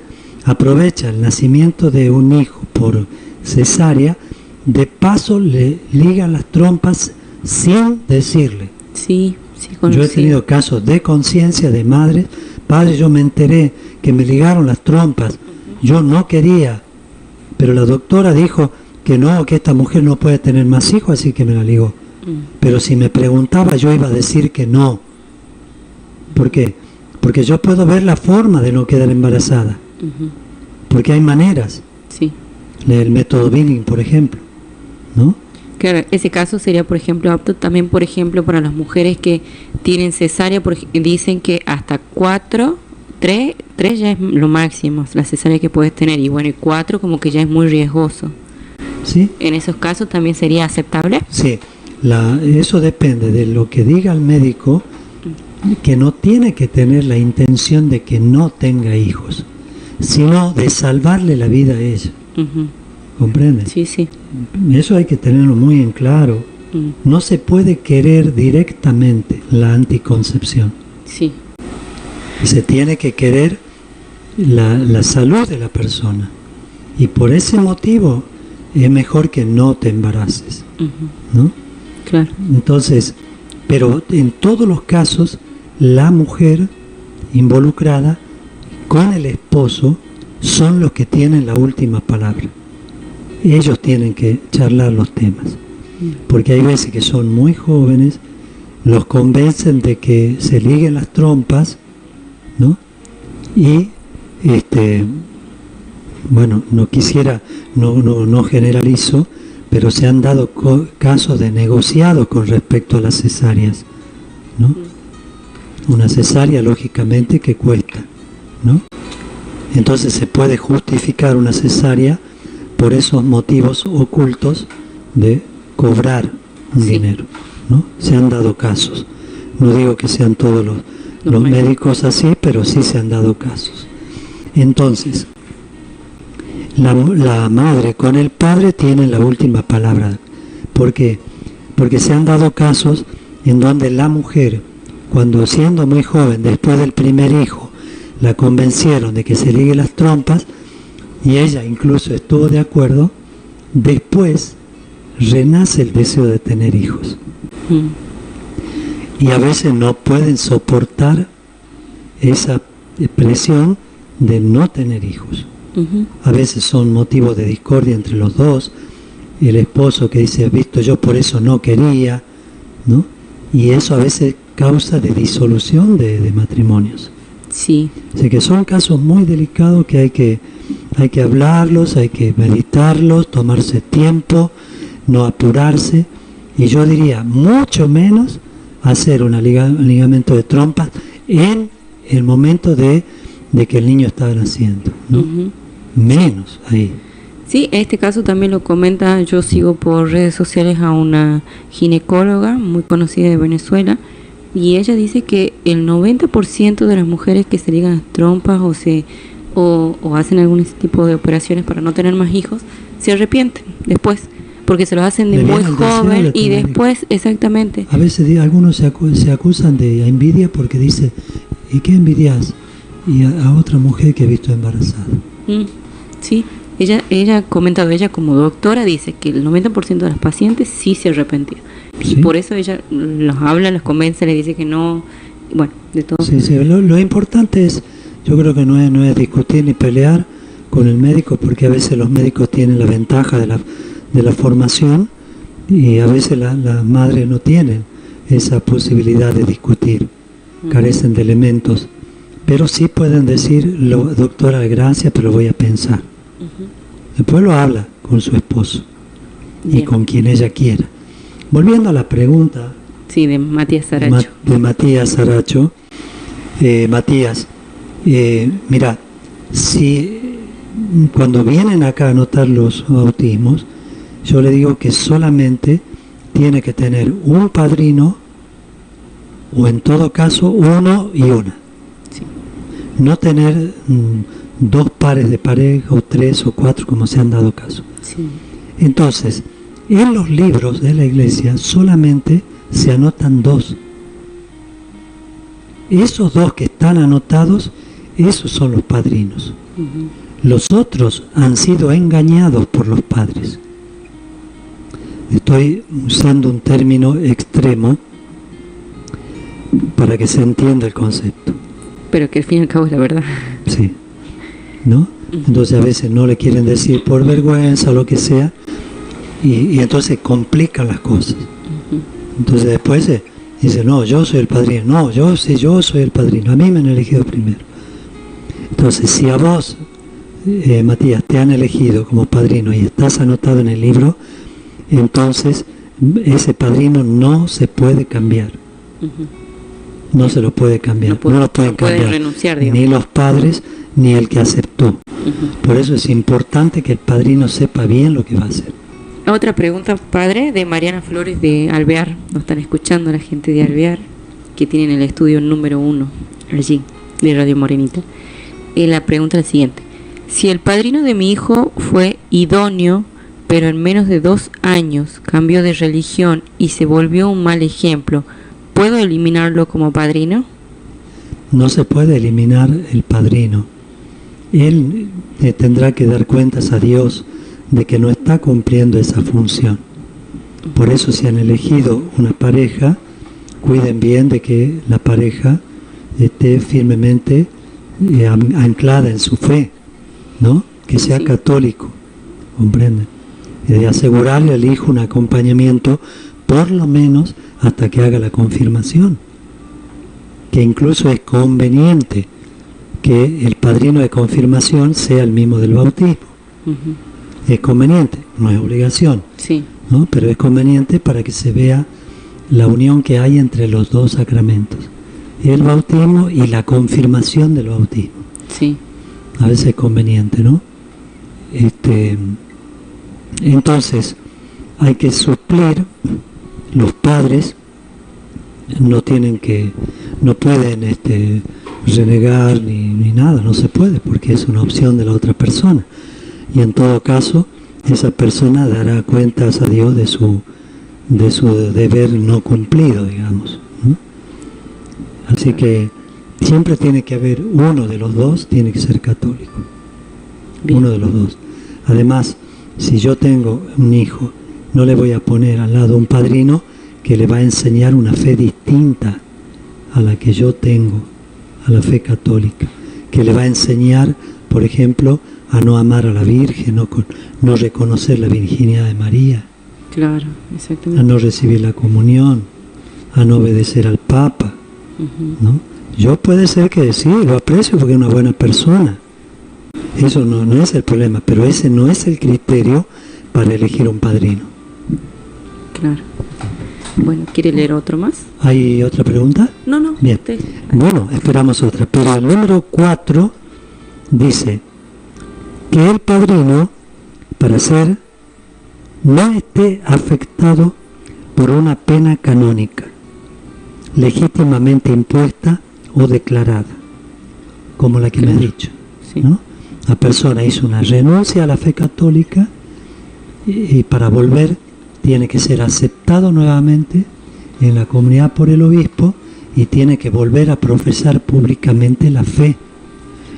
Speaker 3: aprovecha el nacimiento de un hijo por cesárea, de paso le ligan las trompas sin decirle. Yo he tenido casos de conciencia de madres. Padre, yo me enteré que me ligaron las trompas, yo no quería, pero la doctora dijo que no, que esta mujer no puede tener más hijos, así que me la ligó. Pero si me preguntaba, yo iba a decir que no. ¿Por qué? Porque yo puedo ver la forma de no quedar embarazada, porque hay maneras. El método Billing, por ejemplo, ¿no?
Speaker 1: Claro, ese caso sería, por ejemplo, apto también, por ejemplo, para las mujeres que tienen cesárea, dicen que hasta 3 ya es lo máximo, la cesárea que puedes tener, y bueno, y 4 como que ya es muy riesgoso.
Speaker 3: ¿Sí?
Speaker 1: ¿En esos casos también sería aceptable?
Speaker 3: Sí, eso depende de lo que diga el médico, que no tiene que tener la intención de que no tenga hijos, sino de salvarle la vida a ella. ¿Comprenden?
Speaker 1: Sí.
Speaker 3: Eso hay que tenerlo muy en claro. No se puede querer directamente la anticoncepción.
Speaker 1: Sí.
Speaker 3: Se tiene que querer la salud de la persona. Y por ese motivo es mejor que no te embaraces. ¿No?
Speaker 1: Claro.
Speaker 3: Entonces, pero en todos los casos, la mujer involucrada con el esposo son los que tienen la última palabra. Ellos tienen que charlar los temas, porque hay veces que son muy jóvenes, los convencen de que se liguen las trompas, ¿no? Y bueno, no quisiera, no generalizo, pero se han dado casos de negociados con respecto a las cesáreas, ¿no? Una cesárea lógicamente que cuesta, ¿no? Entonces se puede justificar una cesárea por esos motivos ocultos de cobrar un dinero, ¿no? Se han dado casos. No digo que sean todos los médicos así, pero sí se han dado casos. Entonces, la madre con el padre tienen la última palabra. ¿Por qué? Porque se han dado casos en donde la mujer, cuando siendo muy joven, después del primer hijo, la convencieron de que se ligue las trompas, y ella incluso estuvo de acuerdo, después renace el deseo de tener hijos. Y a veces no pueden soportar esa presión de no tener hijos. A veces son motivos de discordia entre los dos. El esposo que dice, visto, yo por eso no quería, ¿no? Y eso a veces causa de disolución de matrimonios.
Speaker 1: Sí.
Speaker 3: Así que son casos muy delicados que hay que hablarlos, hay que meditarlos, tomarse tiempo, no apurarse, y yo diría mucho menos hacer un ligamento de trompas en el momento de que el niño está naciendo, ¿no? Menos ahí.
Speaker 1: Sí, este caso también lo comenta, yo sigo por redes sociales a una ginecóloga muy conocida de Venezuela, y ella dice que el 90% de las mujeres que se ligan las trompas o hacen algún tipo de operaciones para no tener más hijos, se arrepienten después, porque se los hacen de muy joven y después, exactamente.
Speaker 3: A veces algunos se acusan de envidia porque dice, ¿y qué envidias? Y a otra mujer que he visto embarazada.
Speaker 1: Sí, ella ha comentado, ella como doctora dice que el 90% de las pacientes sí se arrepentían. ¿Sí? Y por eso ella los habla, los convence, le dice que no, bueno, de todo.
Speaker 3: Sí, lo importante es, yo creo que no es discutir ni pelear con el médico, porque a veces los médicos tienen la ventaja de la formación, y a veces las madres no tienen esa posibilidad de discutir, carecen de elementos, pero sí pueden decir, doctora, gracias, pero voy a pensar. Después lo habla con su esposo. Bien. Y con quien ella quiera. Volviendo a la pregunta,
Speaker 1: sí, de Matías Saracho.
Speaker 3: De Matías Saracho. Matías, mira, si cuando vienen acá a anotar los bautismos, yo le digo que solamente tiene que tener un padrino, o en todo caso uno y una.
Speaker 1: Sí.
Speaker 3: No tener dos pares de pareja, o tres o cuatro, como se han dado caso.
Speaker 1: Sí.
Speaker 3: Entonces, en los libros de la iglesia solamente se anotan dos. Esos dos que están anotados, esos son los padrinos. Los otros han sido engañados por los padres. Estoy usando un término extremo para que se entienda el concepto.
Speaker 1: Pero que al fin y al cabo es la verdad.
Speaker 3: Sí. ¿No? Entonces a veces no le quieren decir por vergüenza o lo que sea, y entonces complican las cosas. Entonces después dice, no, yo soy el padrino, no, yo soy el padrino, a mí me han elegido primero. Entonces si a vos, Matías, te han elegido como padrino y estás anotado en el libro, entonces ese padrino no se puede cambiar. No se lo puede cambiar, no lo pueden cambiar,
Speaker 1: renunciar,
Speaker 3: ni los padres ni el que aceptó. Por eso es importante que el padrino sepa bien lo que va a hacer.
Speaker 1: Otra pregunta, padre, de Mariana Flores de Alvear. Nos están escuchando la gente de Alvear, que tienen el estudio número 1 allí, de Radio Morenita. La pregunta es la siguiente: si el padrino de mi hijo fue idóneo, pero en menos de 2 años cambió de religión y se volvió un mal ejemplo, ¿puedo eliminarlo como padrino?
Speaker 3: No se puede eliminar el padrino. Él tendrá que dar cuentas a Dios de que no está cumpliendo esa función. Por eso, si han elegido una pareja, cuiden bien de que la pareja esté firmemente anclada en su fe, ¿no? Que sea católico, ¿comprenden? Y de asegurarle al hijo un acompañamiento, por lo menos hasta que haga la confirmación, que incluso es conveniente que el padrino de confirmación sea el mismo del bautismo. Es conveniente, no es obligación,
Speaker 1: sí,
Speaker 3: ¿no? Pero es conveniente para que se vea la unión que hay entre los dos sacramentos, el bautismo y la confirmación del bautismo.
Speaker 1: Sí.
Speaker 3: A veces es conveniente, ¿no? Entonces hay que suplir, los padres no pueden renegar ni nada, no se puede, porque es una opción de la otra persona. y en todo caso esa persona dará cuentas a Dios de su deber no cumplido, digamos, ¿no? Así que siempre tiene que haber uno de los dos, tiene que ser católico. Bien. Uno de los dos. Además, si yo tengo un hijo, no le voy a poner al lado un padrino que le va a enseñar una fe distinta a la que yo tengo, a la fe católica, que le va a enseñar, por ejemplo, a no amar a la Virgen, no reconocer la virginidad de María,
Speaker 1: claro, exactamente,
Speaker 3: a no recibir la comunión, a no obedecer al Papa, ¿no? Yo puede ser que sí, lo aprecio porque es una buena persona, eso no es el problema, pero ese no es el criterio para elegir un padrino.
Speaker 1: Claro. Bueno, ¿quiere leer otro más?
Speaker 3: ¿Hay otra pregunta?
Speaker 1: No.
Speaker 3: Bien. Bueno, esperamos otra. Pero el número 4 dice que el padrino, para ser, no esté afectado por una pena canónica, legítimamente impuesta o declarada, como la que me has dicho,
Speaker 1: sí,
Speaker 3: ¿no? La persona hizo una renuncia a la fe católica y para volver tiene que ser aceptado nuevamente en la comunidad por el obispo y tiene que volver a profesar públicamente la fe,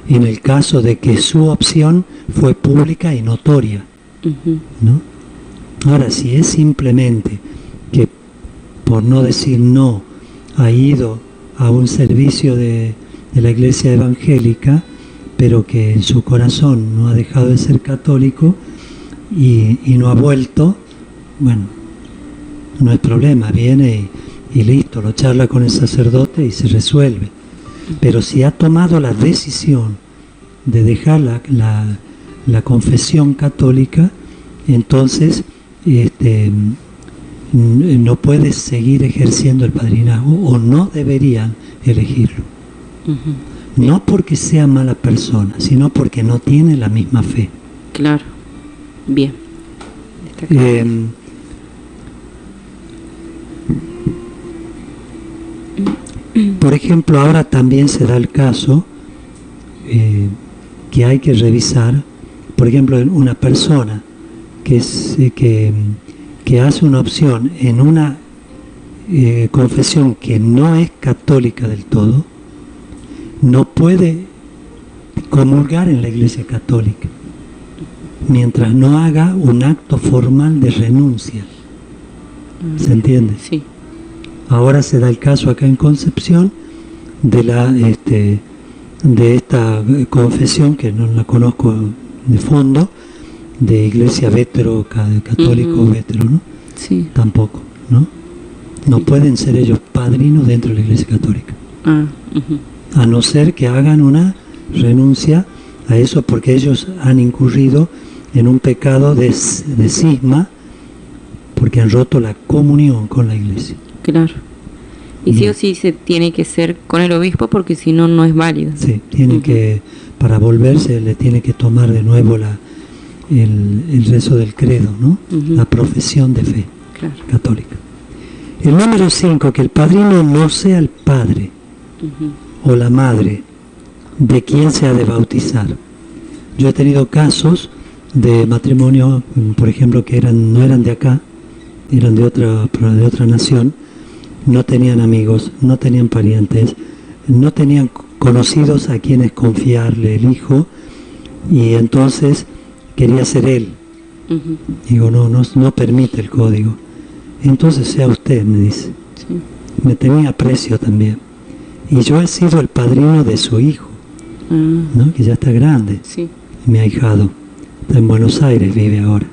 Speaker 3: en el caso de que su opción fue pública y notoria, ¿no? Ahora, si es simplemente que, por no decir no, ha ido a un servicio de la iglesia evangélica, pero que en su corazón no ha dejado de ser católico y no ha vuelto, bueno, no hay problema, viene y listo, lo charla con el sacerdote y se resuelve. Pero si ha tomado la decisión de dejar la confesión católica, entonces no puede seguir ejerciendo el padrinazgo, o no deberían elegirlo. No porque sea mala persona, sino porque no tiene la misma fe.
Speaker 1: Claro. Bien.
Speaker 3: Por ejemplo, ahora también se da el caso que hay que revisar, por ejemplo, una persona que hace una opción en una confesión que no es católica del todo, no puede comulgar en la Iglesia Católica mientras no haga un acto formal de renuncia. ¿Se entiende?
Speaker 1: Sí.
Speaker 3: Ahora se da el caso acá en Concepción de esta confesión, que no la conozco de fondo, de iglesia vétero, católico vétero, ¿no?
Speaker 1: Sí.
Speaker 3: Tampoco, ¿no? No pueden ser ellos padrinos dentro de la Iglesia Católica. A no ser que hagan una renuncia a eso, porque ellos han incurrido en un pecado de cisma, porque han roto la comunión con la Iglesia.
Speaker 1: Claro. Y sí o sí se tiene que ser con el obispo, porque si no, no es válido.
Speaker 3: Sí, tiene que, para volverse, le tiene que tomar de nuevo el rezo del credo, ¿no? La profesión de fe católica. El número 5, que el padrino no sea el padre o la madre de quien se ha de bautizar. Yo he tenido casos de matrimonio, por ejemplo, que no eran de acá, eran de otra nación, no tenían amigos, no tenían parientes, no tenían conocidos a quienes confiarle el hijo, y entonces quería ser él. Digo, no permite el código. Entonces sea usted, me dice.
Speaker 1: Sí.
Speaker 3: Me tenía aprecio también. Y yo he sido el padrino de su hijo, ¿no? Que ya está grande,
Speaker 1: sí.
Speaker 3: Mi ahijado. Está en Buenos Aires, vive ahora.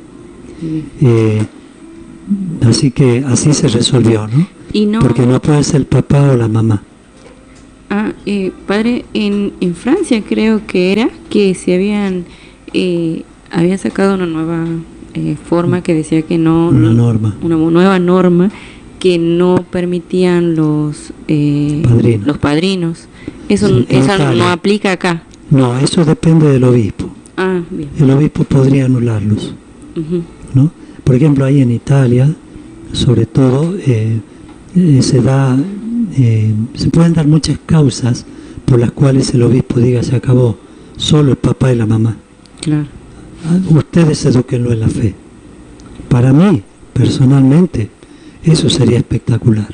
Speaker 3: Así que así se resolvió, ¿no?
Speaker 1: Y no,
Speaker 3: porque no puede ser el papá o la mamá.
Speaker 1: Padre, en Francia creo que era que se habían sacado una nueva forma que decía que no... Una nueva norma que no permitían los padrinos. Eso no aplica acá.
Speaker 3: No, eso depende del obispo.
Speaker 1: Bien.
Speaker 3: El obispo podría anularlos, ¿no? Por ejemplo, ahí en Italia, sobre todo, se pueden dar muchas causas por las cuales el obispo diga se acabó, solo el papá y la mamá.
Speaker 1: Claro.
Speaker 3: ustedes edúquenlo en la fe. Para mí, personalmente, eso sería espectacular.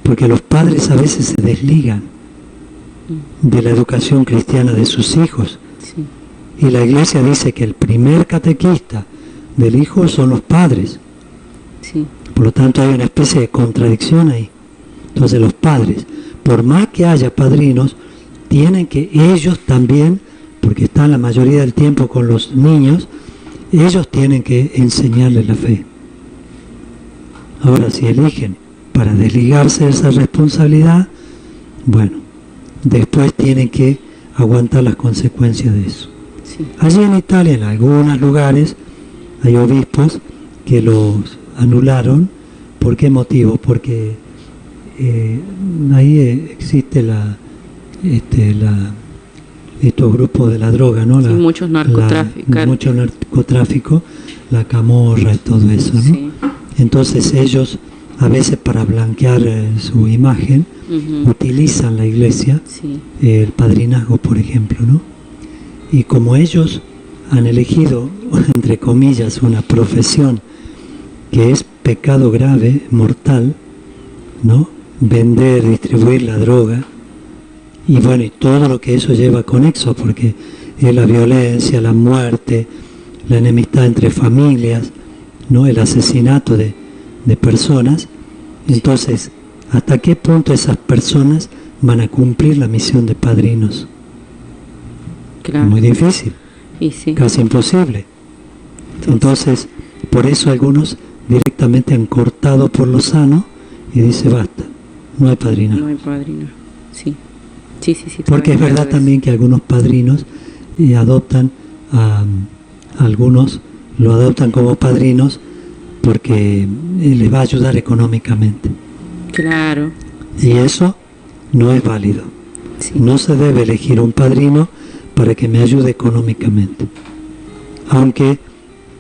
Speaker 3: Porque los padres a veces se desligan de la educación cristiana de sus hijos. Y la iglesia dice que el primer catequista del hijo son los padres. Por lo tanto hay una especie de contradicción ahí. Entonces los padres, por más que haya padrinos, tienen que ellos también, porque están la mayoría del tiempo con los niños, ellos tienen que enseñarles la fe. Ahora, si eligen para desligarse de esa responsabilidad, bueno, después tienen que aguantar las consecuencias de eso. Allí en Italia, en algunos lugares, hay obispos que los anularon. ¿Por qué motivo? Porque ahí existe estos grupos de la droga, ¿no?
Speaker 1: Muchos narcotráficos.
Speaker 3: Mucho narcotráfico, la camorra y todo eso, ¿no? Entonces ellos, a veces para blanquear su imagen, utilizan la iglesia, el padrinazgo, por ejemplo, ¿no? Y como ellos han elegido, entre comillas, una profesión que es pecado grave, mortal, ¿no? Vender, distribuir la droga, y bueno, y todo lo que eso lleva conexo, porque es la violencia, la muerte, la enemistad entre familias, ¿no? El asesinato de personas. Entonces, ¿hasta qué punto esas personas van a cumplir la misión de padrinos?
Speaker 1: Claro.
Speaker 3: Muy difícil, casi imposible. Entonces, por eso algunos directamente han cortado por lo sano y dice basta, no hay padrino.
Speaker 1: No hay padrino, sí.
Speaker 3: Porque es verdad también que algunos padrinos adoptan a algunos, lo adoptan como padrinos porque les va a ayudar económicamente.
Speaker 1: Claro.
Speaker 3: Y eso no es válido. No se debe elegir un padrino para que me ayude económicamente. Aunque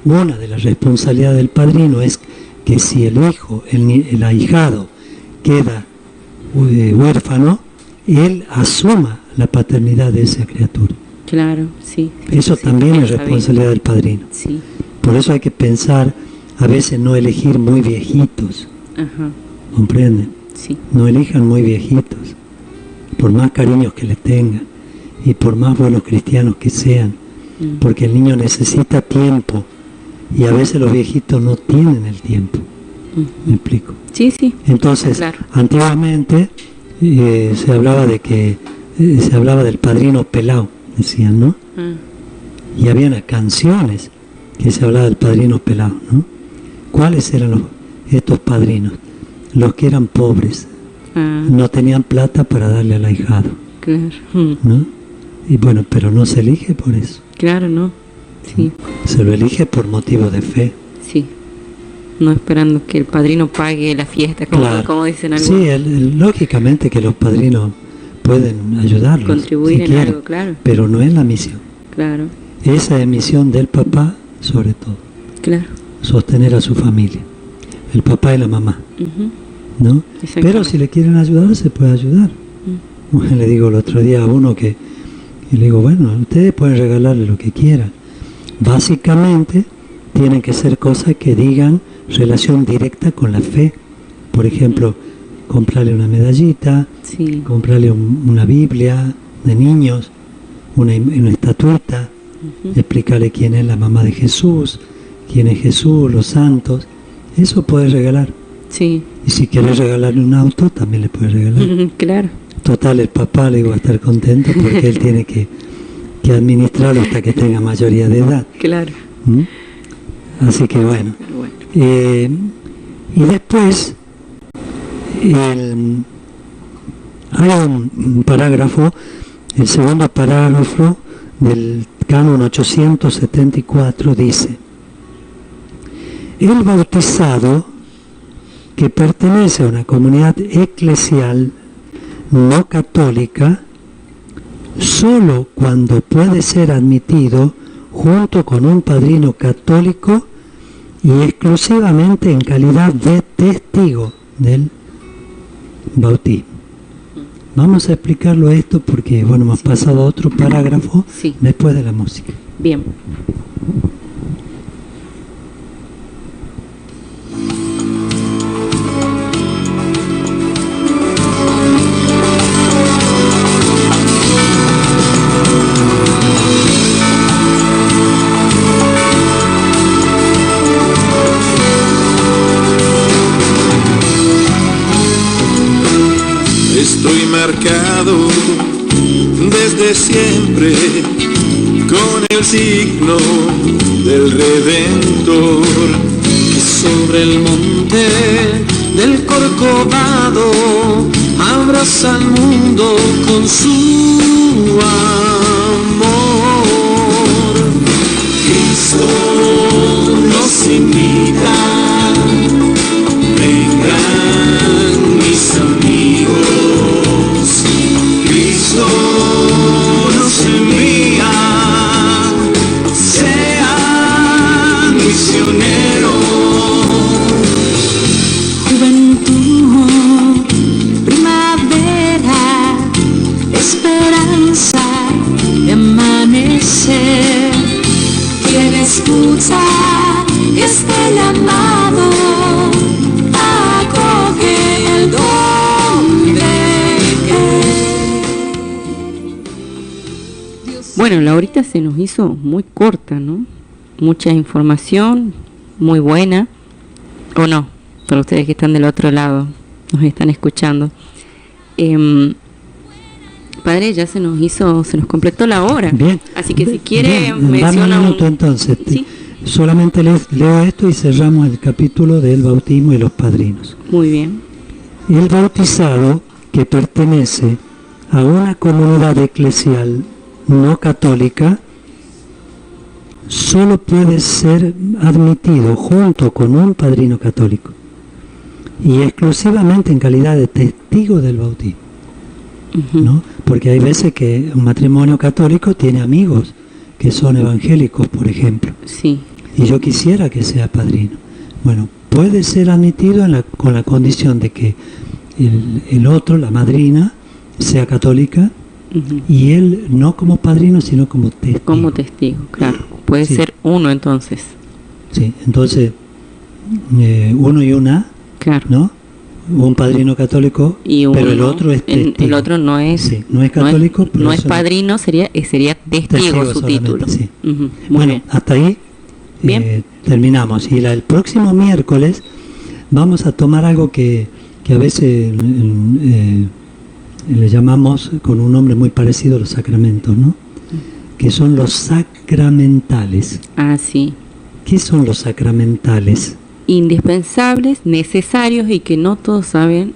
Speaker 3: una de las responsabilidades del padrino es que si el hijo, el ahijado, queda huérfano, él asuma la paternidad de esa criatura.
Speaker 1: Claro, sí.
Speaker 3: Eso también es responsabilidad del padrino. Por eso hay que pensar, a veces no elegir muy viejitos. ¿Comprenden? No elijan muy viejitos, por más cariños que les tengan y por más buenos cristianos que sean, porque el niño necesita tiempo y a veces los viejitos no tienen el tiempo. ¿Me explico? Entonces, antiguamente se hablaba del padrino pelao, decían, ¿no? Y habían canciones que se hablaba del padrino pelao, ¿no? ¿Cuáles eran estos padrinos? Los que eran pobres, no tenían plata para darle al ahijado, ¿no? Y bueno, pero no se elige por eso.
Speaker 1: Claro, no.
Speaker 3: Se lo elige por motivo de fe.
Speaker 1: No esperando que el padrino pague la fiesta, como dicen algunos.
Speaker 3: Lógicamente que los padrinos pueden ayudarlos,
Speaker 1: contribuir
Speaker 3: si quieren,
Speaker 1: algo, claro.
Speaker 3: Pero no es la misión.
Speaker 1: Claro.
Speaker 3: Esa es misión del papá, sobre todo.
Speaker 1: Claro.
Speaker 3: Sostener a su familia, el papá y la mamá, ¿no? Pero si le quieren ayudar, se puede ayudar. Le digo el otro día a uno y le digo, bueno, ustedes pueden regalarle lo que quieran. Básicamente tienen que ser cosas que digan relación directa con la fe. Por ejemplo, comprarle una medallita, comprarle una Biblia de niños, una estatuita, explicarle quién es la mamá de Jesús, quién es Jesús, los santos. Eso puedes regalar. Y si quieres regalarle un auto, también le puedes regalar.
Speaker 1: Claro.
Speaker 3: Total, el papá le va a estar contento porque él tiene que administrarlo hasta que tenga mayoría de edad.
Speaker 1: Claro.
Speaker 3: Así que bueno. Y después hay un parágrafo, el segundo parágrafo del Canon 874 dice: el bautizado que pertenece a una comunidad eclesial no católica, solo cuando puede ser admitido junto con un padrino católico y exclusivamente en calidad de testigo del bautismo. Vamos a explicarlo esto porque, bueno, hemos pasado a otro parágrafo después de la música.
Speaker 1: Bien.
Speaker 2: desde siempre con el signo del Redentor, que sobre el monte del Corcovado abraza al mundo con su amor. Cristo nos invita, vengan mis amigos, Cristo nos envía, sean misioneros.
Speaker 4: Juventud, primavera, esperanza de amanecer. Quien escucha este llamado, acoge el don de que.
Speaker 1: Bueno, la horita se nos hizo muy corta, ¿no? Mucha información, muy buena, ¿o no? Para ustedes que están del otro lado, nos están escuchando. Padre, ya se nos completó la hora.
Speaker 3: Bien.
Speaker 1: Así que si quiere
Speaker 3: bien,
Speaker 1: menciona
Speaker 3: un minuto entonces.
Speaker 1: ¿Sí?
Speaker 3: Solamente leo esto y cerramos el capítulo del bautismo y los padrinos.
Speaker 1: Muy bien.
Speaker 3: El bautizado que pertenece a una comunidad eclesial no católica solo puede ser admitido junto con un padrino católico y exclusivamente en calidad de testigo del bautismo, ¿no? Porque hay veces que un matrimonio católico tiene amigos que son evangélicos, por ejemplo,
Speaker 1: Sí.
Speaker 3: y yo quisiera que sea padrino. Bueno, puede ser admitido con la condición de que el otro, la madrina, sea católica, y él no como padrino, sino como testigo.
Speaker 1: Como testigo, claro. Puede
Speaker 3: Sí.
Speaker 1: ser uno entonces.
Speaker 3: Sí, entonces, uno y una,
Speaker 1: Claro.
Speaker 3: ¿no? Un padrino católico,
Speaker 1: Y
Speaker 3: pero el
Speaker 1: uno,
Speaker 3: otro es testigo.
Speaker 1: el otro no es,
Speaker 3: Sí, no es católico, pero
Speaker 1: no es
Speaker 3: eso-
Speaker 1: padrino, sería testigo su
Speaker 3: solamente,
Speaker 1: título.
Speaker 3: sí.
Speaker 1: Muy
Speaker 3: Bueno,
Speaker 1: bien.
Speaker 3: hasta ahí
Speaker 1: Bien.
Speaker 3: terminamos. Y el próximo miércoles vamos a tomar algo que a veces le llamamos con un nombre muy parecido a los sacramentos, ¿no? Que son los sacramentales.
Speaker 1: Ah, sí.
Speaker 3: ¿Qué son los sacramentales?
Speaker 1: Indispensables, necesarios y que no todos saben,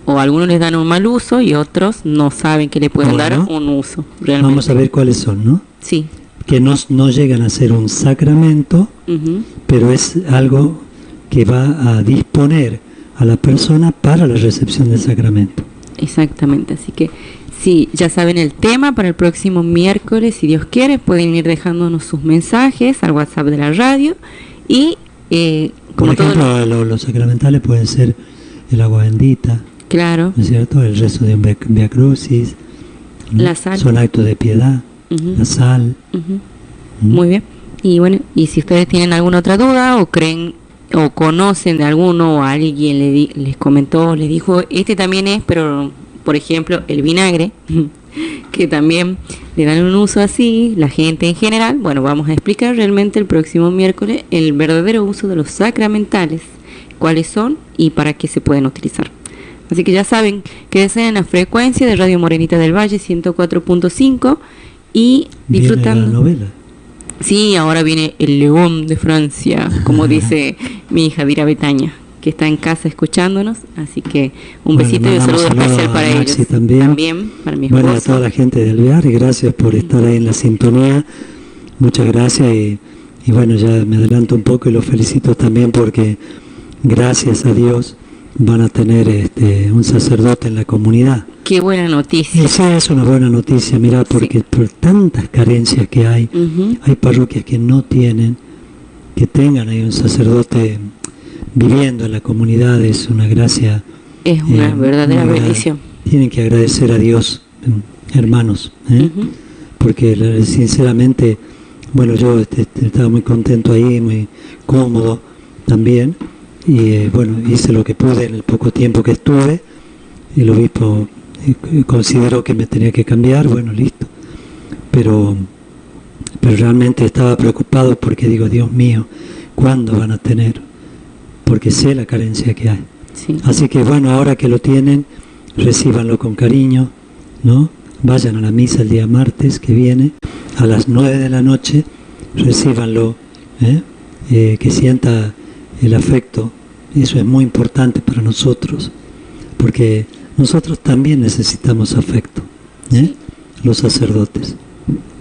Speaker 1: o algunos les dan un mal uso y otros no saben que le pueden dar
Speaker 3: Bueno,
Speaker 1: un uso. Realmente.
Speaker 3: Vamos a ver cuáles son, ¿no?
Speaker 1: Sí.
Speaker 3: Que no llegan a ser un sacramento,
Speaker 1: Ujú.
Speaker 3: pero es algo que va a disponer a la persona para la recepción del sacramento.
Speaker 1: Exactamente. Así que sí, ya saben el tema para el próximo miércoles, si Dios quiere, pueden ir dejándonos sus mensajes al WhatsApp de la radio y como
Speaker 3: Por ejemplo,
Speaker 1: todo,
Speaker 3: los sacramentales pueden ser el agua bendita,
Speaker 1: claro,
Speaker 3: ¿no es cierto? El rezo de un Via Crucis, ¿no?
Speaker 1: La sal.
Speaker 3: Son actos de piedad,
Speaker 1: ujú,
Speaker 3: la sal.
Speaker 1: ujú.
Speaker 3: ¿no?
Speaker 1: Muy bien. Y bueno, y si ustedes tienen alguna otra duda o creen o conocen de alguno o alguien les comentó, les dijo, este también es, pero por ejemplo, el vinagre, que también le dan un uso así, la gente en general, bueno, vamos a explicar realmente el próximo miércoles el verdadero uso de los sacramentales, cuáles son y para qué se pueden utilizar. Así que ya saben, quédense en la frecuencia de Radio Morenita del Valle 104.5 y
Speaker 3: Viene
Speaker 1: disfrutando.
Speaker 3: la novela.
Speaker 1: Sí, ahora viene el León de Francia, como dice mi hija Dira Betaña, que está en casa escuchándonos, así que un
Speaker 3: Bueno,
Speaker 1: besito y un
Speaker 3: mandamos
Speaker 1: saludo
Speaker 3: saludos
Speaker 1: especial
Speaker 3: a
Speaker 1: para
Speaker 3: Maxi
Speaker 1: ellos.
Speaker 3: también.
Speaker 1: Para mi
Speaker 3: Bueno, a
Speaker 1: esposo.
Speaker 3: toda la gente del Alvear, y gracias por estar ahí en la sintonía. Muchas gracias y bueno, ya me adelanto un poco y los felicito también porque gracias a Dios van a tener un sacerdote en la comunidad.
Speaker 1: Qué buena noticia.
Speaker 3: Esa es una buena noticia, mira, porque por tantas carencias que hay,
Speaker 1: Ujú.
Speaker 3: hay parroquias que no tienen, que tengan ahí un sacerdote viviendo en la comunidad, es una gracia.
Speaker 1: Es una verdadera
Speaker 3: una-
Speaker 1: bendición.
Speaker 3: Tienen que agradecer a Dios, hermanos,
Speaker 1: Ujú.
Speaker 3: porque sinceramente, bueno, yo estaba muy contento ahí, muy cómodo también, y bueno, hice lo que pude en el poco tiempo que estuve. El obispo consideró que me tenía que cambiar, bueno, listo, pero realmente estaba preocupado porque digo, Dios mío, ¿cuándo van a tener? Porque sé la carencia que hay.
Speaker 1: Sí.
Speaker 3: Así que bueno, ahora que lo tienen, recíbanlo con cariño, ¿no? vayan a la misa el día martes que viene, a las 9 de la noche, recíbanlo, que sienta el afecto. Eso es muy importante para nosotros, porque nosotros también necesitamos afecto, los sacerdotes.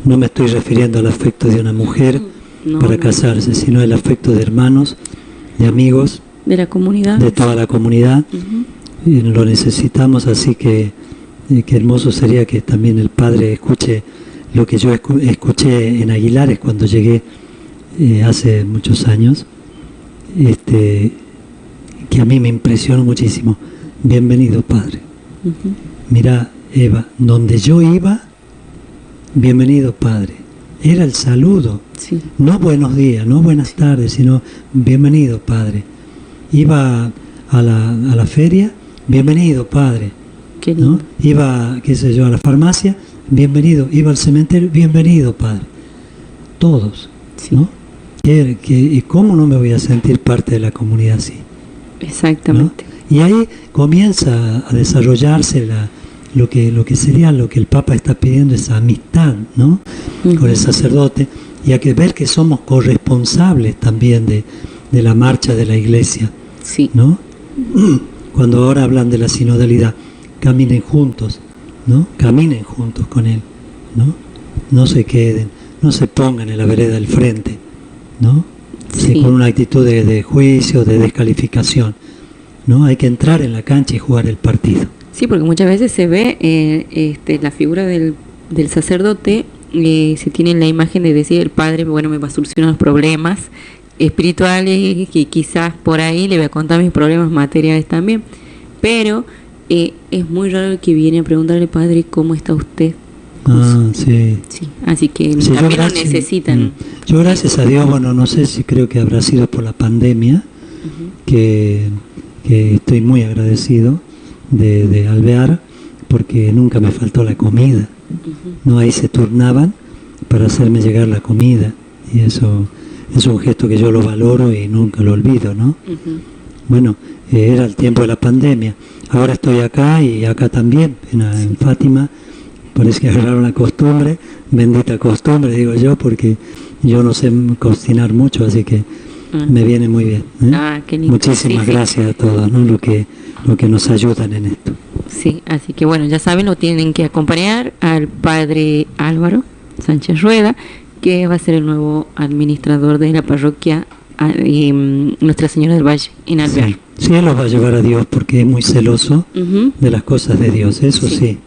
Speaker 3: No me estoy refiriendo al afecto de una mujer para casarse, sino el afecto de hermanos, de amigos,
Speaker 1: de la comunidad,
Speaker 3: de toda la comunidad. Y lo necesitamos, así que qué hermoso sería que también el Padre escuche lo que yo escuché en Aguilares cuando llegué hace muchos años, que a mí me impresionó muchísimo. Bienvenido, Padre. Mira, Eva, donde yo iba, bienvenido, Padre. Era el saludo, no buenos días, no buenas tardes, sino bienvenido, Padre. Iba a la feria, bienvenido, Padre. ¿No? Iba, qué sé yo, a la farmacia, bienvenido. Iba al cementerio, bienvenido, Padre. Todos, ¿no? ¿Y cómo no me voy a sentir parte de la comunidad así?
Speaker 1: Exactamente.
Speaker 3: ¿No? Y ahí comienza a desarrollarse lo que sería lo que el Papa está pidiendo, esa amistad, ¿no? Con el sacerdote, y hay que ver que somos corresponsables también de la marcha de la Iglesia, ¿no? Cuando ahora hablan de la sinodalidad, caminen juntos, ¿no? Caminen juntos con Él, ¿no? No se queden, no se pongan en la vereda del frente, ¿no? Con una actitud de juicio, de descalificación, ¿no? Hay que entrar en la cancha y jugar el partido.
Speaker 1: Sí, porque muchas veces se ve la figura del sacerdote, se tiene la imagen de decir el Padre, bueno, me va a solucionar los problemas espirituales, y quizás por ahí le voy a contar mis problemas materiales también, pero es muy raro el que viene a preguntarle, Padre, ¿cómo está usted?
Speaker 3: Sí.
Speaker 1: Así que también lo necesitan.
Speaker 3: Yo, gracias a Dios, bueno, no sé si creo que habrá sido por la pandemia, que estoy muy agradecido de Alvear, porque nunca me faltó la comida. No, ahí se turnaban para hacerme llegar la comida, y eso es un gesto que yo lo valoro y nunca lo olvido, ¿no? Bueno, era el tiempo de la pandemia. Ahora estoy acá, y acá también, en Fátima, parece que agarraron la costumbre, bendita costumbre, digo yo, porque yo no sé cocinar mucho, así que me viene muy bien.
Speaker 1: Qué lindo.
Speaker 3: Muchísimas gracias a todos, ¿no? Lo que nos ayudan en esto.
Speaker 1: Sí, así que bueno, ya saben, lo tienen que acompañar al Padre Álvaro Sánchez Rueda, que va a ser el nuevo administrador de la parroquia Nuestra Señora del Valle en Alvear.
Speaker 3: Sí, él los va a llevar a Dios porque es muy celoso de las cosas de Dios, eso sí.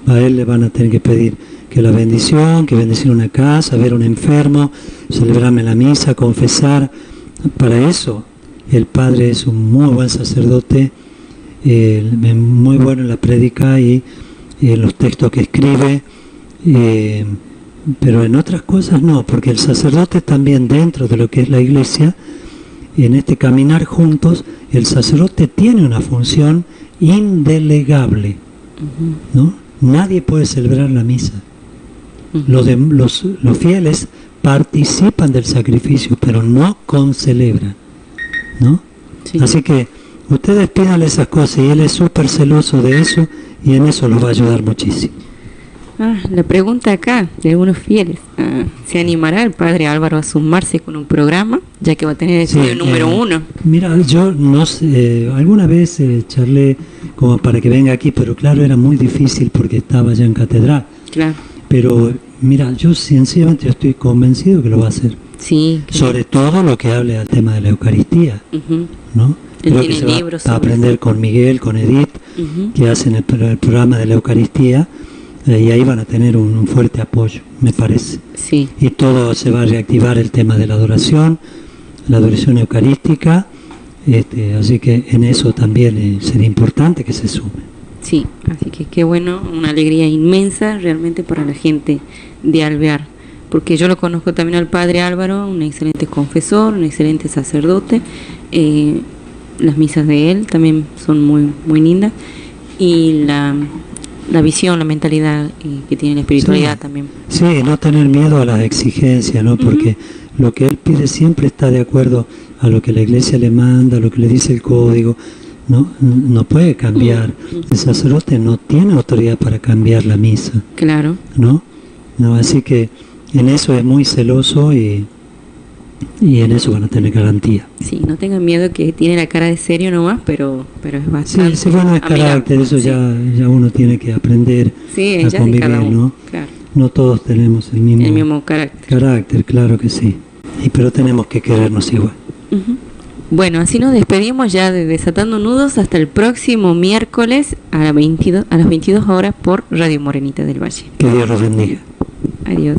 Speaker 3: A él le van a tener que pedir que la bendición, que bendecir una casa, ver a un enfermo, celebrarme la misa, confesar. Para eso el Padre es un muy buen sacerdote, muy bueno en la prédica y en los textos que escribe, pero en otras cosas no, porque el sacerdote también, dentro de lo que es la Iglesia, en este caminar juntos, el sacerdote tiene una función indelegable, ¿no? Nadie puede celebrar la misa. Los fieles participan del sacrificio, pero no concelebran, ¿no? Así que ustedes pídanle esas cosas, y él es súper celoso de eso, y en eso los va a ayudar muchísimo.
Speaker 1: La pregunta acá de algunos fieles, ¿se animará el Padre Álvaro a sumarse con un programa, ya que va a tener el estudio número 1?
Speaker 3: Mira, yo no sé, alguna vez charlé como para que venga aquí, pero claro, era muy difícil porque estaba ya en catedral.
Speaker 1: Claro.
Speaker 3: Pero mira, yo sencillamente estoy convencido que lo va a hacer.
Speaker 1: Sí.
Speaker 3: Sobre todo lo que hable al tema de la Eucaristía, ¿no? Creo que se va a aprender con Miguel, con Edith, que hacen el programa de la Eucaristía. Y ahí van a tener un fuerte apoyo, me parece.
Speaker 1: Sí.
Speaker 3: Y todo se va a reactivar el tema de la adoración eucarística, así que en eso también sería importante que se sume.
Speaker 1: Sí, así que qué bueno, una alegría inmensa realmente para la gente de Alvear, porque yo lo conozco también al Padre Álvaro, un excelente confesor, un excelente sacerdote, las misas de él también son muy, muy lindas, y la visión, la mentalidad que tiene la espiritualidad también.
Speaker 3: Sí, no tener miedo a las exigencias, ¿no? Porque lo que él pide siempre está de acuerdo a lo que la Iglesia le manda, a lo que le dice el código, no puede cambiar. El sacerdote no tiene autoridad para cambiar la misa.
Speaker 1: Claro.
Speaker 3: ¿No? Así que en eso es muy celoso y en eso van a tener garantía.
Speaker 1: Sí, no tengan miedo, que tiene la cara de serio nomás, pero es bastante.
Speaker 3: Sí, bueno, es carácter, eso
Speaker 1: sí.
Speaker 3: ya uno tiene que aprender a
Speaker 1: ya
Speaker 3: convivir,
Speaker 1: de cada uno,
Speaker 3: ¿no?
Speaker 1: claro.
Speaker 3: No todos tenemos el mismo
Speaker 1: carácter.
Speaker 3: Carácter, claro que sí. Pero tenemos que querernos igual.
Speaker 1: Uh-huh. Bueno, así nos despedimos ya de Desatando Nudos hasta el próximo miércoles a las 22 horas por Radio Morenita del Valle.
Speaker 3: Que Dios los bendiga.
Speaker 1: Adiós.